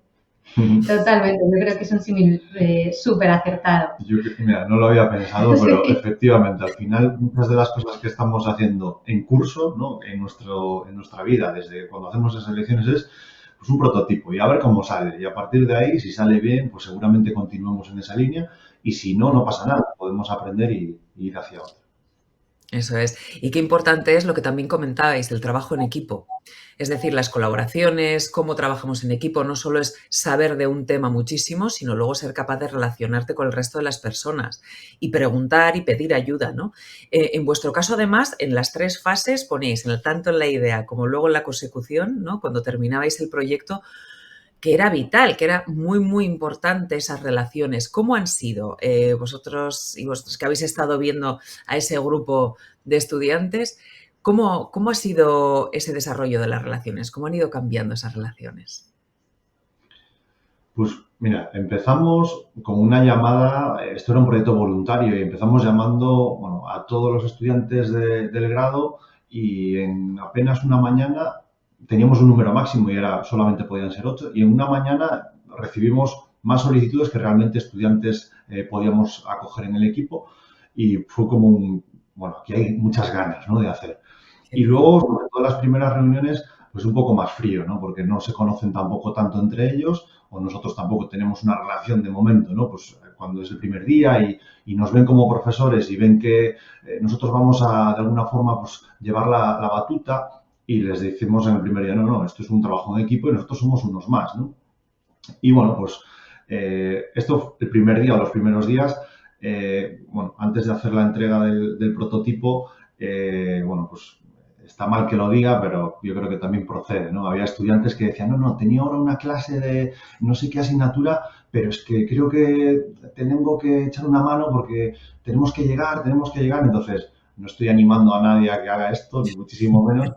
[SPEAKER 3] Totalmente, yo creo que es un símil súper acertado.
[SPEAKER 2] Mira, no lo había pensado, pero efectivamente, al final, muchas de las cosas que estamos haciendo en curso, ¿no? En nuestra vida, desde cuando hacemos esas elecciones, es pues, un prototipo y a ver cómo sale. Y a partir de ahí, si sale bien, pues seguramente continuemos en esa línea y si no, no pasa nada, podemos aprender y ir hacia otra.
[SPEAKER 1] Eso es. Y qué importante es lo que también comentabais, el trabajo en equipo. Es decir, las colaboraciones, cómo trabajamos en equipo, no solo es saber de un tema muchísimo, sino luego ser capaz de relacionarte con el resto de las personas y preguntar y pedir ayuda, ¿no? En vuestro caso, además, en las 3 fases ponéis, tanto en la idea como luego en la consecución, ¿no? Cuando terminabais el proyecto, que era vital, que era muy, muy importante esas relaciones. ¿Cómo han sido vosotros y vosotros que habéis estado viendo a ese grupo de estudiantes? ¿Cómo ha sido ese desarrollo de las relaciones? ¿Cómo han ido cambiando esas relaciones?
[SPEAKER 2] Pues mira, empezamos con una llamada, esto era un proyecto voluntario y empezamos llamando bueno, a todos los estudiantes del grado y en apenas una mañana teníamos un número máximo y era solamente podían ser 8 y en una mañana recibimos más solicitudes que realmente estudiantes podíamos acoger en el equipo y fue como bueno, aquí hay muchas ganas, ¿no? De hacer. Y luego, sobre todo las primeras reuniones, pues un poco más frío, ¿no? Porque no se conocen tampoco tanto entre ellos o nosotros tampoco tenemos una relación de momento, ¿no? Pues cuando es el primer día y nos ven como profesores y ven que nosotros vamos a, de alguna forma, pues llevar la batuta y les decimos en el primer día, no, esto es un trabajo en equipo y nosotros somos unos más, ¿no? Y bueno, pues esto el primer día o los primeros días, bueno, antes de hacer la entrega del prototipo, bueno, pues está mal que lo diga, pero yo creo que también procede, ¿no? Había estudiantes que decían, no, tenía ahora una clase de no sé qué asignatura, pero es que creo que tengo que echar una mano porque tenemos que llegar. Entonces, no estoy animando a nadie a que haga esto, ni muchísimo menos,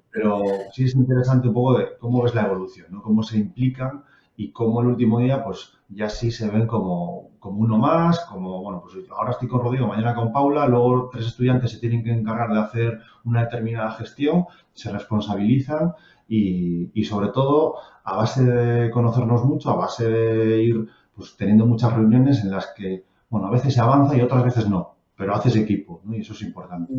[SPEAKER 2] pero sí es interesante un poco de cómo ves la evolución, ¿no? Cómo se implican y cómo el último día, pues ya sí se ven como uno más, como, bueno, pues ahora estoy con Rodrigo, mañana con Paula, luego 3 estudiantes se tienen que encargar de hacer una determinada gestión, se responsabilizan y sobre todo a base de conocernos mucho, a base de ir pues teniendo muchas reuniones en las que, bueno, a veces se avanza y otras veces no, pero haces equipo, ¿no? Y eso es importante.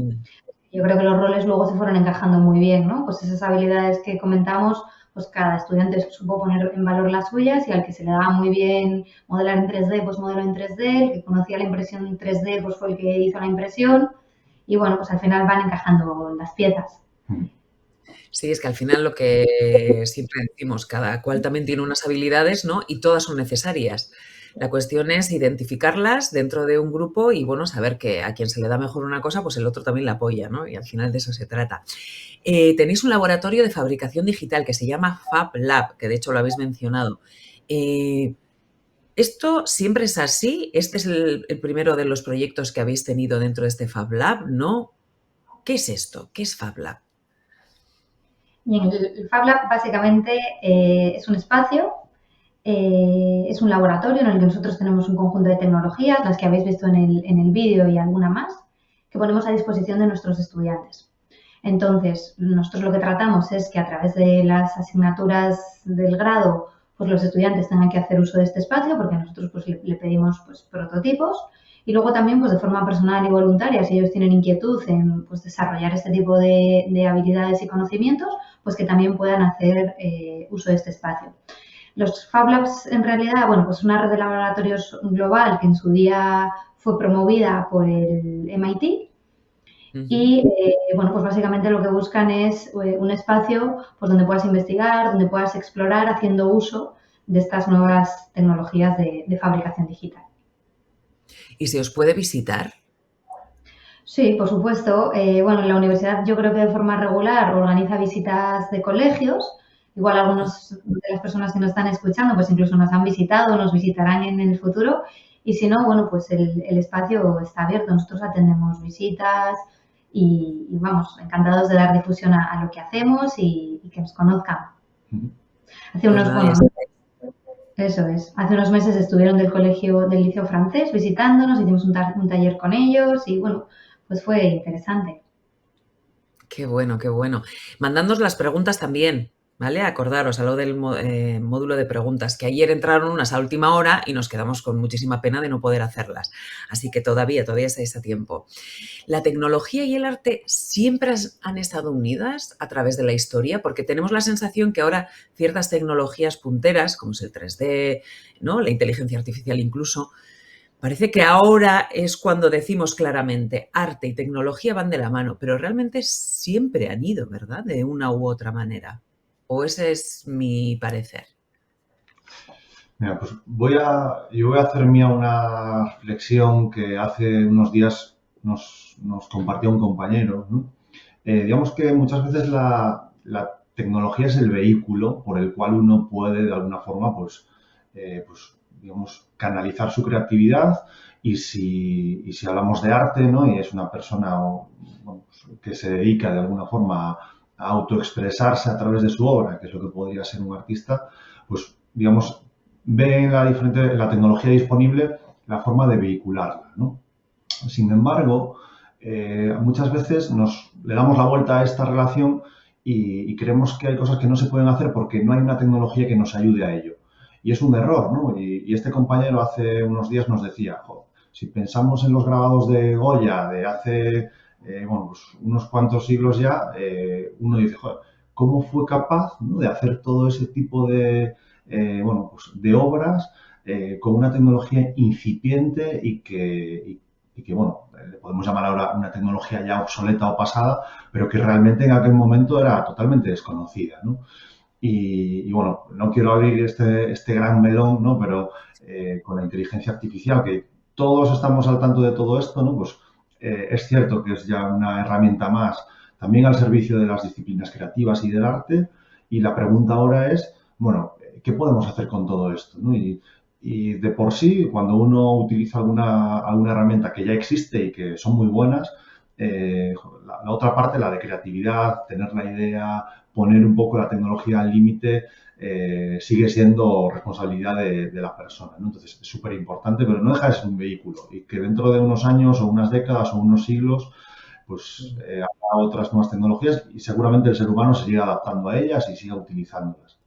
[SPEAKER 3] Yo creo que los roles luego se fueron encajando muy bien, ¿no? Pues esas habilidades que comentamos, pues cada estudiante supo poner en valor las suyas y al que se le daba muy bien modelar en 3D, pues modeló en 3D, el que conocía la impresión en 3D, pues fue el que hizo la impresión y bueno, pues al final van encajando las piezas.
[SPEAKER 1] Sí, es que al final lo que siempre decimos, cada cual también tiene unas habilidades, ¿no? Y todas son necesarias. La cuestión es identificarlas dentro de un grupo y, bueno, saber que a quien se le da mejor una cosa, pues el otro también la apoya, ¿no? Y al final de eso se trata. Tenéis un laboratorio de fabricación digital que se llama Fab Lab, que de hecho lo habéis mencionado. ¿Esto siempre es así? ¿Este es el primero de los proyectos que habéis tenido dentro de este Fab Lab? ¿No? ¿Qué es esto? ¿Qué es Fab Lab?
[SPEAKER 3] Bien, el Fab Lab básicamente es un espacio, es un laboratorio en el que nosotros tenemos un conjunto de tecnologías, las que habéis visto en el vídeo y alguna más, que ponemos a disposición de nuestros estudiantes. Entonces, nosotros lo que tratamos es que a través de las asignaturas del grado, pues los estudiantes tengan que hacer uso de este espacio, porque nosotros pues, le pedimos pues, prototipos. Y luego también, pues de forma personal y voluntaria, si ellos tienen inquietud en pues, desarrollar este tipo de habilidades y conocimientos, pues que también puedan hacer uso de este espacio. Los Fab Labs, en realidad, bueno, pues una red de laboratorios global que en su día fue promovida por el MIT. Y, bueno, pues básicamente lo que buscan es un espacio pues, donde puedas investigar, donde puedas explorar haciendo uso de estas nuevas tecnologías de fabricación digital.
[SPEAKER 1] ¿Y se os puede visitar?
[SPEAKER 3] Sí, por supuesto. Bueno, la universidad yo creo que de forma regular organiza visitas de colegios. Igual algunos de las personas que nos están escuchando pues incluso nos han visitado, nos visitarán en el futuro. Y si no, bueno, pues el espacio está abierto. Nosotros atendemos visitas y vamos, encantados de dar difusión a lo que hacemos y que nos conozcan. Hace
[SPEAKER 1] Pues
[SPEAKER 3] unos,
[SPEAKER 1] nada,
[SPEAKER 3] bueno,
[SPEAKER 1] ya
[SPEAKER 3] eso es. Hace unos meses estuvieron del liceo francés visitándonos, hicimos un taller con ellos y bueno, pues fue interesante.
[SPEAKER 1] qué bueno, qué bueno. Mandadnos las preguntas también, ¿vale? Acordaros a lo del módulo de preguntas, que ayer entraron unas a última hora y nos quedamos con muchísima pena de no poder hacerlas. Así que todavía estáis a tiempo. ¿La tecnología y el arte siempre han estado unidas a través de la historia? Porque tenemos la sensación que ahora ciertas tecnologías punteras, como es el 3D, ¿no? La inteligencia artificial incluso, parece que ahora es cuando decimos claramente arte y tecnología van de la mano, pero realmente siempre han ido, ¿verdad? De una u otra manera. O ese es mi parecer.
[SPEAKER 2] Mira, pues yo voy a hacer mía una reflexión que hace unos días nos compartió un compañero, ¿no? Digamos que muchas veces la tecnología es el vehículo por el cual uno puede, de alguna forma, pues, digamos, canalizar su creatividad y si hablamos de arte, ¿no? Y es una persona bueno, pues, que se dedica de alguna forma a autoexpresarse a través de su obra, que es lo que podría ser un artista, pues, digamos, ve en la tecnología disponible la forma de vehicularla, ¿no? Sin embargo, muchas veces le damos la vuelta a esta relación y creemos que hay cosas que no se pueden hacer porque no hay una tecnología que nos ayude a ello. Y es un error, ¿no? Y este compañero hace unos días nos decía, si pensamos en los grabados de Goya de hace bueno, pues unos cuantos siglos ya, uno dice, joder, ¿cómo fue capaz, ¿no?, de hacer todo ese tipo bueno, pues de obras con una tecnología incipiente y que, bueno, le podemos llamar ahora una tecnología ya obsoleta o pasada, pero que realmente en aquel momento era totalmente desconocida, ¿no? Bueno, no quiero abrir este gran melón, ¿no? Pero con la inteligencia artificial, que todos estamos al tanto de todo esto, ¿no? Pues es cierto que es ya una herramienta más también al servicio de las disciplinas creativas y del arte. Y la pregunta ahora es, bueno, ¿qué podemos hacer con todo esto, ¿no? Y de por sí, cuando uno utiliza alguna herramienta que ya existe y que son muy buenas, la otra parte, la de creatividad, tener la idea, poner un poco la tecnología al límite, sigue siendo responsabilidad de la persona, ¿no? Entonces es súper importante, pero no deja de ser un vehículo y que dentro de unos años o unas décadas o unos siglos, pues habrá otras nuevas tecnologías y seguramente el ser humano se siga adaptando a ellas y siga utilizándolas.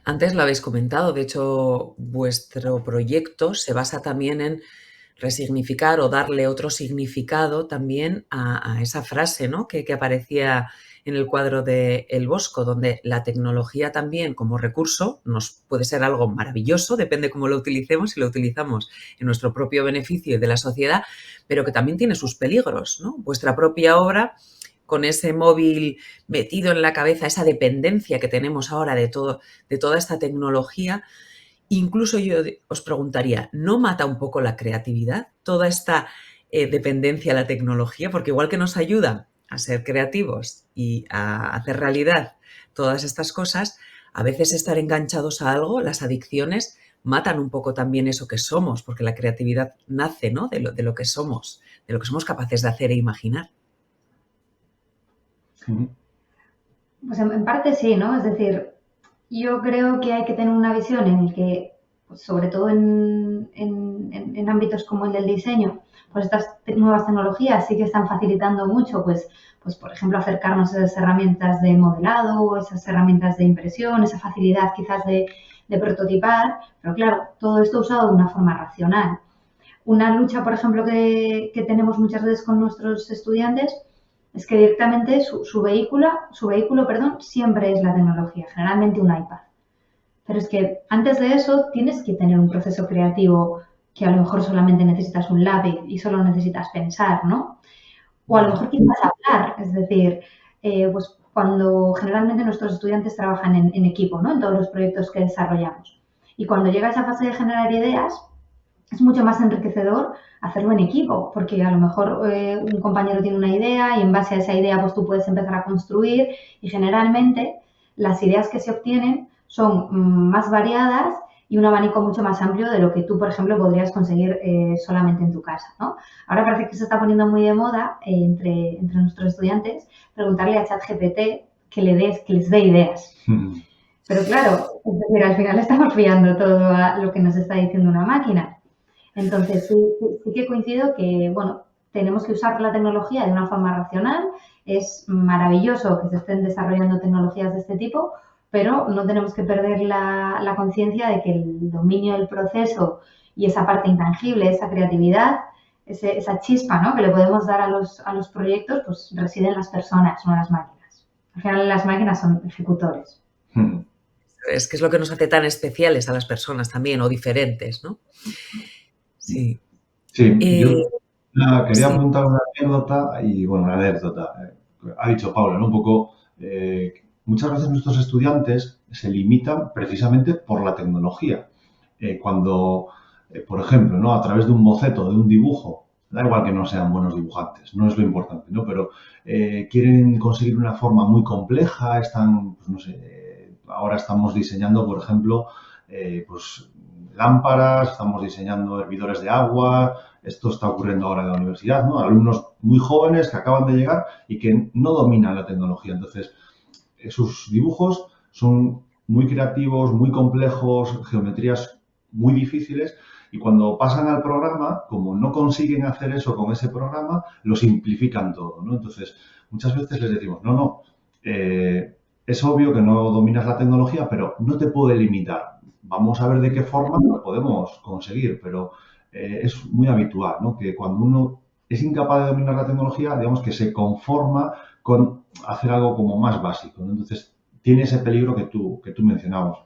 [SPEAKER 1] Antes lo habéis comentado, de hecho, vuestro proyecto se basa también en resignificar o darle otro significado también a esa frase, ¿no?, que aparecía en el cuadro de El Bosco, donde la tecnología también como recurso nos puede ser algo maravilloso, depende cómo lo utilicemos, si lo utilizamos en nuestro propio beneficio y de la sociedad, pero que también tiene sus peligros, ¿no? Vuestra propia obra, con ese móvil metido en la cabeza, esa dependencia que tenemos ahora de toda esta tecnología. Incluso yo os preguntaría, ¿no mata un poco la creatividad toda esta dependencia a la tecnología? Porque igual que nos ayuda a ser creativos y a hacer realidad todas estas cosas, a veces estar enganchados a algo, las adicciones, matan un poco también eso que somos, porque la creatividad nace, ¿no?, de lo que somos capaces de hacer e imaginar.
[SPEAKER 3] Pues en parte sí, ¿no? Es decir, yo creo que hay que tener una visión en el que, pues sobre todo en ámbitos como el del diseño, pues estas nuevas tecnologías sí que están facilitando mucho, pues por ejemplo, acercarnos a esas herramientas de modelado, esas herramientas de impresión, esa facilidad quizás de prototipar, pero claro, todo esto usado de una forma racional. Una lucha, por ejemplo, que tenemos muchas veces con nuestros estudiantes es que directamente su vehículo, siempre es la tecnología, generalmente un iPad. Pero es que antes de eso tienes que tener un proceso creativo que a lo mejor solamente necesitas un lápiz y solo necesitas pensar, ¿no? O a lo mejor quizás hablar, es decir, pues cuando generalmente nuestros estudiantes trabajan en equipo, ¿no? En todos los proyectos que desarrollamos. Y cuando llega esa fase de generar ideas, es mucho más enriquecedor hacerlo en equipo, porque a lo mejor un compañero tiene una idea y en base a esa idea pues tú puedes empezar a construir y generalmente las ideas que se obtienen son más variadas y un abanico mucho más amplio de lo que tú, por ejemplo, podrías conseguir solamente en tu casa, ¿no? Ahora parece que se está poniendo muy de moda entre nuestros estudiantes preguntarle a ChatGPT que les dé ideas. Pero claro, es decir, al final estamos fiando todo a lo que nos está diciendo una máquina. Entonces, sí que coincido que, bueno, tenemos que usar la tecnología de una forma racional. Es maravilloso que se estén desarrollando tecnologías de este tipo, pero no tenemos que perder la conciencia de que el dominio del proceso y esa parte intangible, esa creatividad, esa chispa, ¿no?, que le podemos dar a los proyectos, pues reside en las personas, no en las máquinas. Al final, las máquinas son ejecutores.
[SPEAKER 1] Es que es lo que nos hace tan especiales a las personas también, o diferentes, ¿no? Sí.
[SPEAKER 2] Sí, yo quería
[SPEAKER 1] Sí.
[SPEAKER 2] apuntar una anécdota y, bueno, una anécdota. Ha dicho Paula, ¿no? Un poco, muchas veces nuestros estudiantes se limitan precisamente por la tecnología. Cuando, por ejemplo, ¿no?, a través de un boceto, de un dibujo, da igual que no sean buenos dibujantes, no es lo importante, ¿no? Pero quieren conseguir una forma muy compleja, están, pues no sé, ahora estamos diseñando, por ejemplo, pues lámparas, estamos diseñando hervidores de agua, esto está ocurriendo ahora en la universidad, ¿no? Alumnos muy jóvenes que acaban de llegar y que no dominan la tecnología. Entonces, sus dibujos son muy creativos, muy complejos, geometrías muy difíciles, y cuando pasan al programa, como no consiguen hacer eso con ese programa, lo simplifican todo, ¿no? Entonces, muchas veces les decimos, no, es obvio que no dominas la tecnología, pero no te puede limitar. Vamos a ver de qué forma lo podemos conseguir, pero es muy habitual, ¿no?, que cuando uno es incapaz de dominar la tecnología, digamos que se conforma con hacer algo como más básico, ¿no? Entonces, tiene ese peligro que tú mencionabas.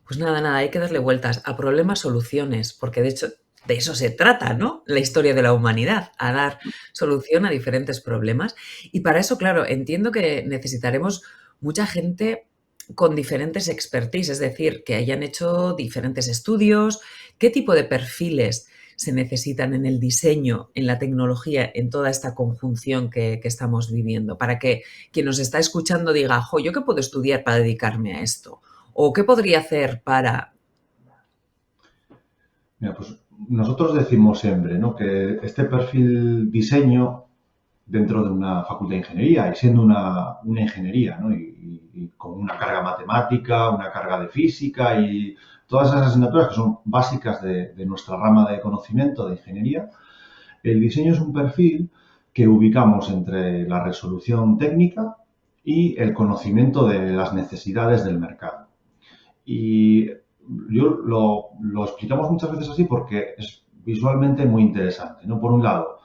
[SPEAKER 1] Pues nada, hay que darle vueltas a problemas, soluciones, porque de hecho de eso se trata, ¿no? La historia de la humanidad, a dar solución a diferentes problemas. Y para eso, claro, entiendo que necesitaremos mucha gente con diferentes expertise, es decir, que hayan hecho diferentes estudios. ¿Qué tipo de perfiles se necesitan en el diseño, en la tecnología, en toda esta conjunción que estamos viviendo? Para que quien nos está escuchando diga, jo, ¿yo qué puedo estudiar para dedicarme a esto? ¿O qué podría hacer para...?
[SPEAKER 2] Mira, pues nosotros decimos siempre, ¿no?, que este perfil diseño dentro de una facultad de ingeniería, y siendo una ingeniería, ¿no?, y con una carga matemática, una carga de física y todas esas asignaturas que son básicas de nuestra rama de conocimiento de ingeniería, el diseño es un perfil que ubicamos entre la resolución técnica y el conocimiento de las necesidades del mercado. Y yo lo explicamos muchas veces así porque es visualmente muy interesante, ¿no? Por un lado,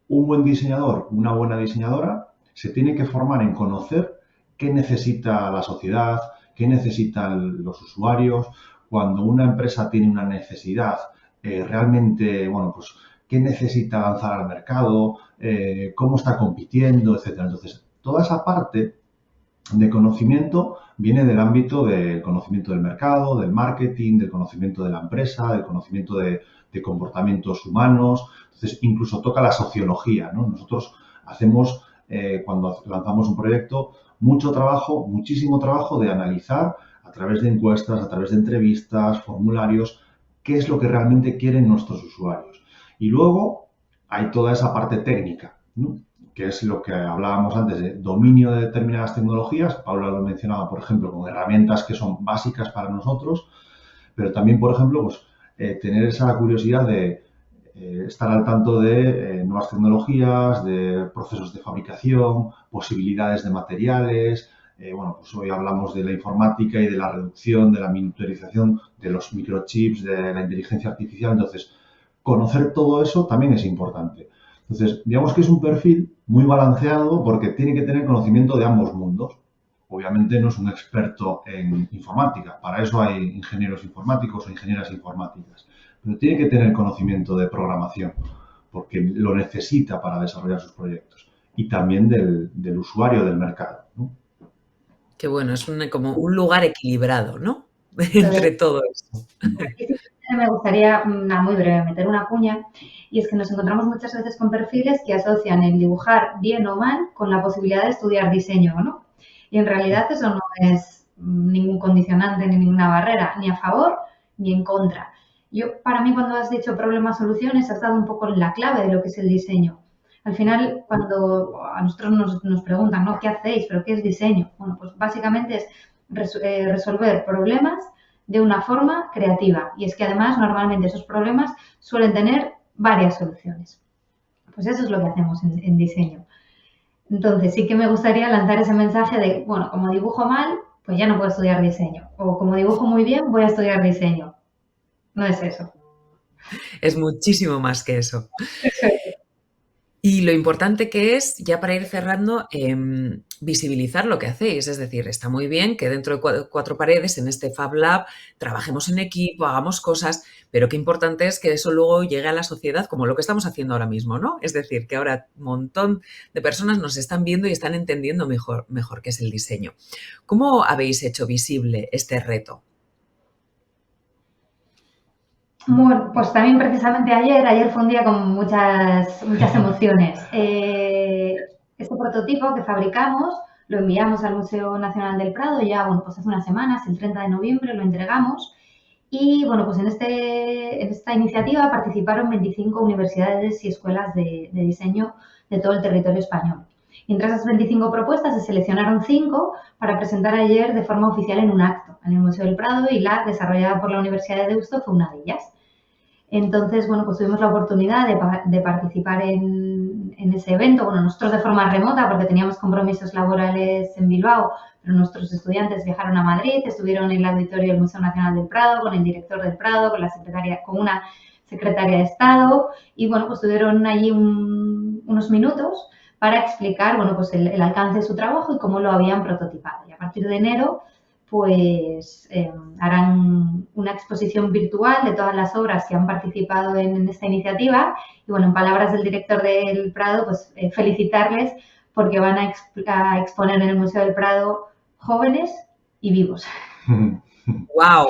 [SPEAKER 2] un buen diseñador, una buena diseñadora, se tiene que formar en conocer qué necesita la sociedad, qué necesitan los usuarios. Cuando una empresa tiene una necesidad, realmente, bueno, pues, qué necesita lanzar al mercado, cómo está compitiendo, etcétera. Entonces, toda esa parte de conocimiento viene del ámbito del conocimiento del mercado, del marketing, del conocimiento de la empresa, del conocimiento de comportamientos humanos. Entonces, incluso toca la sociología, ¿no? Nosotros hacemos, cuando lanzamos un proyecto, mucho trabajo, muchísimo trabajo de analizar a través de encuestas, a través de entrevistas, formularios, qué es lo que realmente quieren nuestros usuarios. Y luego hay toda esa parte técnica, ¿no?, que es lo que hablábamos antes de dominio de determinadas tecnologías. Paula lo mencionaba, por ejemplo, con herramientas que son básicas para nosotros, pero también, por ejemplo, pues, tener esa curiosidad de estar al tanto de nuevas tecnologías, de procesos de fabricación, posibilidades de materiales. Bueno, pues hoy hablamos de la informática y de la reducción, de la miniaturización de los microchips, de la inteligencia artificial. Entonces, conocer todo eso también es importante. Entonces, digamos que es un perfil muy balanceado porque tiene que tener conocimiento de ambos mundos. Obviamente no es un experto en informática, para eso hay ingenieros informáticos o ingenieras informáticas, pero tiene que tener conocimiento de programación porque lo necesita para desarrollar sus proyectos, y también del usuario del mercado, ¿no?
[SPEAKER 1] Qué bueno, es como un lugar equilibrado, ¿no?
[SPEAKER 3] Entonces,
[SPEAKER 1] Entre todo eso.
[SPEAKER 3] aquí sí que me gustaría, muy breve, meter una cuña, y es que nos encontramos muchas veces con perfiles que asocian el dibujar bien o mal con la posibilidad de estudiar diseño o no. Y en realidad eso ningún condicionante ni ninguna barrera, ni a favor ni en contra. Para mí, cuando has dicho problemas-soluciones, has dado un poco la clave de lo que es el diseño. Al final, cuando a nosotros nos preguntan, ¿no? ¿Qué hacéis? ¿Pero qué es diseño? Bueno, pues básicamente es resolver problemas de una forma creativa. Y es que además, normalmente esos problemas suelen tener varias soluciones. Pues eso es lo que hacemos en diseño. Entonces, sí que me gustaría lanzar ese mensaje de, bueno, como dibujo mal, pues ya no puedo estudiar diseño. O como dibujo muy bien, voy a estudiar diseño. No es eso.
[SPEAKER 1] Es muchísimo más que eso. Y lo importante que es, ya para ir cerrando, visibilizar lo que hacéis. Es decir, está muy bien que dentro de cuatro paredes, en este Fab Lab, trabajemos en equipo, hagamos cosas, pero qué importante es que eso luego llegue a la sociedad, como lo que estamos haciendo ahora mismo, ¿no? Es decir, que ahora un montón de personas nos están viendo y están entendiendo mejor qué es el diseño. ¿Cómo habéis hecho visible este reto?
[SPEAKER 3] Bueno, pues también precisamente ayer fue un día con muchas emociones. Este prototipo que fabricamos lo enviamos al Museo Nacional del Prado ya, bueno, pues hace unas semanas, el 30 de noviembre lo entregamos y, bueno, pues en esta iniciativa participaron 25 universidades y escuelas de diseño de todo el territorio español. Y entre esas 25 propuestas se seleccionaron 5 para presentar ayer de forma oficial en un acto en el Museo del Prado y la desarrollada por la Universidad de Deusto fue una de ellas. Entonces, bueno, pues tuvimos la oportunidad de participar en ese evento, bueno, nosotros de forma remota porque teníamos compromisos laborales en Bilbao, pero nuestros estudiantes viajaron a Madrid, estuvieron en el auditorio del Museo Nacional del Prado, con el director del Prado, con una secretaria de Estado y, bueno, pues tuvieron allí unos minutos para explicar, bueno, pues el alcance de su trabajo y cómo lo habían prototipado. Y a partir de enero pues harán una exposición virtual de todas las obras que han participado en esta iniciativa y, bueno, en palabras del director del Prado, pues felicitarles porque van a exponer en el Museo del Prado jóvenes y vivos.
[SPEAKER 1] ¡Wow!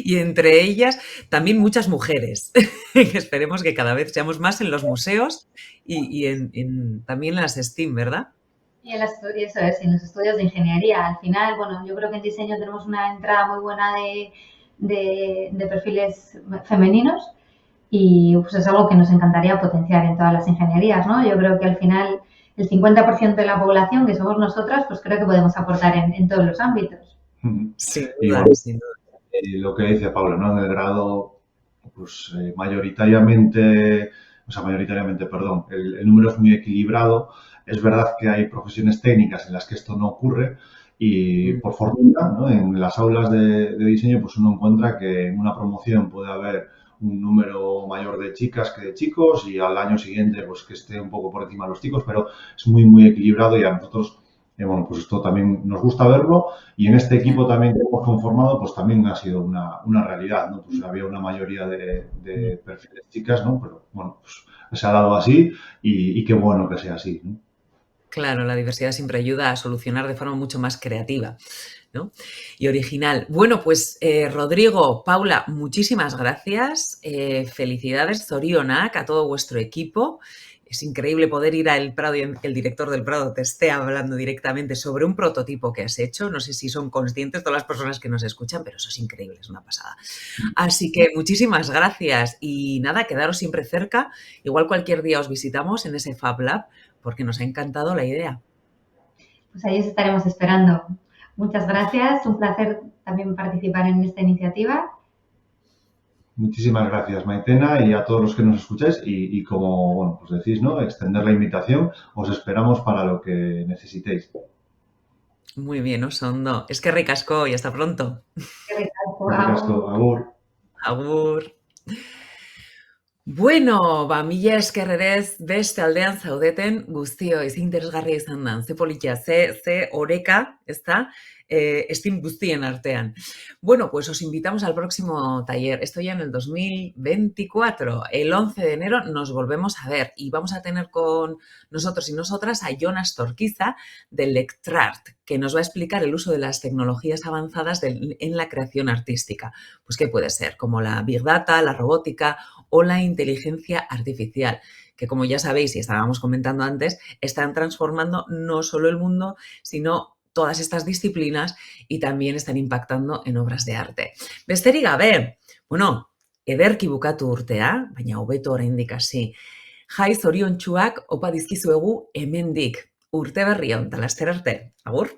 [SPEAKER 1] Y entre ellas también muchas mujeres. Esperemos que cada vez seamos más en los museos y también en las STEAM, ¿verdad?
[SPEAKER 3] Y eso es, en los estudios de ingeniería. Al final, bueno, yo creo que en diseño tenemos una entrada muy buena de perfiles femeninos y pues es algo que nos encantaría potenciar en todas las ingenierías, ¿no? Yo creo que al final el 50% de la población que somos nosotras, pues creo que podemos aportar en todos los ámbitos.
[SPEAKER 1] Sin
[SPEAKER 2] duda,
[SPEAKER 1] duda, sin duda.
[SPEAKER 2] Lo que dice Paula, ¿no? En el grado, pues mayoritariamente, perdón, el número es muy equilibrado. Es verdad que hay profesiones técnicas en las que esto no ocurre y, por fortuna, ¿no? En las aulas de diseño, pues uno encuentra que en una promoción puede haber un número mayor de chicas que de chicos y al año siguiente, pues que esté un poco por encima de los chicos, pero es muy, muy equilibrado y a nosotros, bueno, pues esto también nos gusta verlo y en este equipo también que hemos conformado, pues también ha sido una realidad, ¿no? Pues había una mayoría de perfiles chicas, ¿no? Pero, bueno, pues se ha dado así y qué bueno que sea así, ¿no?
[SPEAKER 1] Claro, la diversidad siempre ayuda a solucionar de forma mucho más creativa, ¿no? Y original. Bueno, pues Rodrigo, Paula, muchísimas gracias. Felicidades, zorionak, a todo vuestro equipo. Es increíble poder ir al Prado y el director del Prado te esté hablando directamente sobre un prototipo que has hecho. No sé si son conscientes todas las personas que nos escuchan, pero eso es increíble, es una pasada. Así que muchísimas gracias y nada, quedaros siempre cerca. Igual cualquier día os visitamos en ese Fab Lab porque nos ha encantado la idea.
[SPEAKER 3] Pues ahí os estaremos esperando. Muchas gracias, un placer también participar en esta iniciativa.
[SPEAKER 2] Muchísimas gracias, Maitena, y a todos los que nos escucháis y como, bueno, pues decís, ¿no? Extender la invitación, os esperamos para lo que necesitéis.
[SPEAKER 1] Muy bien, Osondo. Es que ricasco y hasta pronto.
[SPEAKER 2] Ricasco, agur.
[SPEAKER 1] Agur. Bueno, mila eskerrerez beste aldean zaudeten guztioiz interesgarria izan da. Ze politia, ze oreka, ezta? STEAM guztien artean. Bueno, pues os invitamos al próximo taller. Esto ya en el 2024. El 11 de enero nos volvemos a ver y vamos a tener con nosotros y nosotras a Jonas Torquiza de Lectrart, que nos va a explicar el uso de las tecnologías avanzadas en la creación artística. Pues qué puede ser, como la Big Data, la robótica o la inteligencia artificial, que como ya sabéis y estábamos comentando antes, están transformando no solo el mundo, sino todas estas disciplinas y también están impactando en obras de arte. Besterik gabe, bueno, ederki bukatu urtea, baina hobeto oraindik hasi. Jai zoriontsuak opa dizkizuegu hemendik. Urte berri on, ta laster arte. Agur!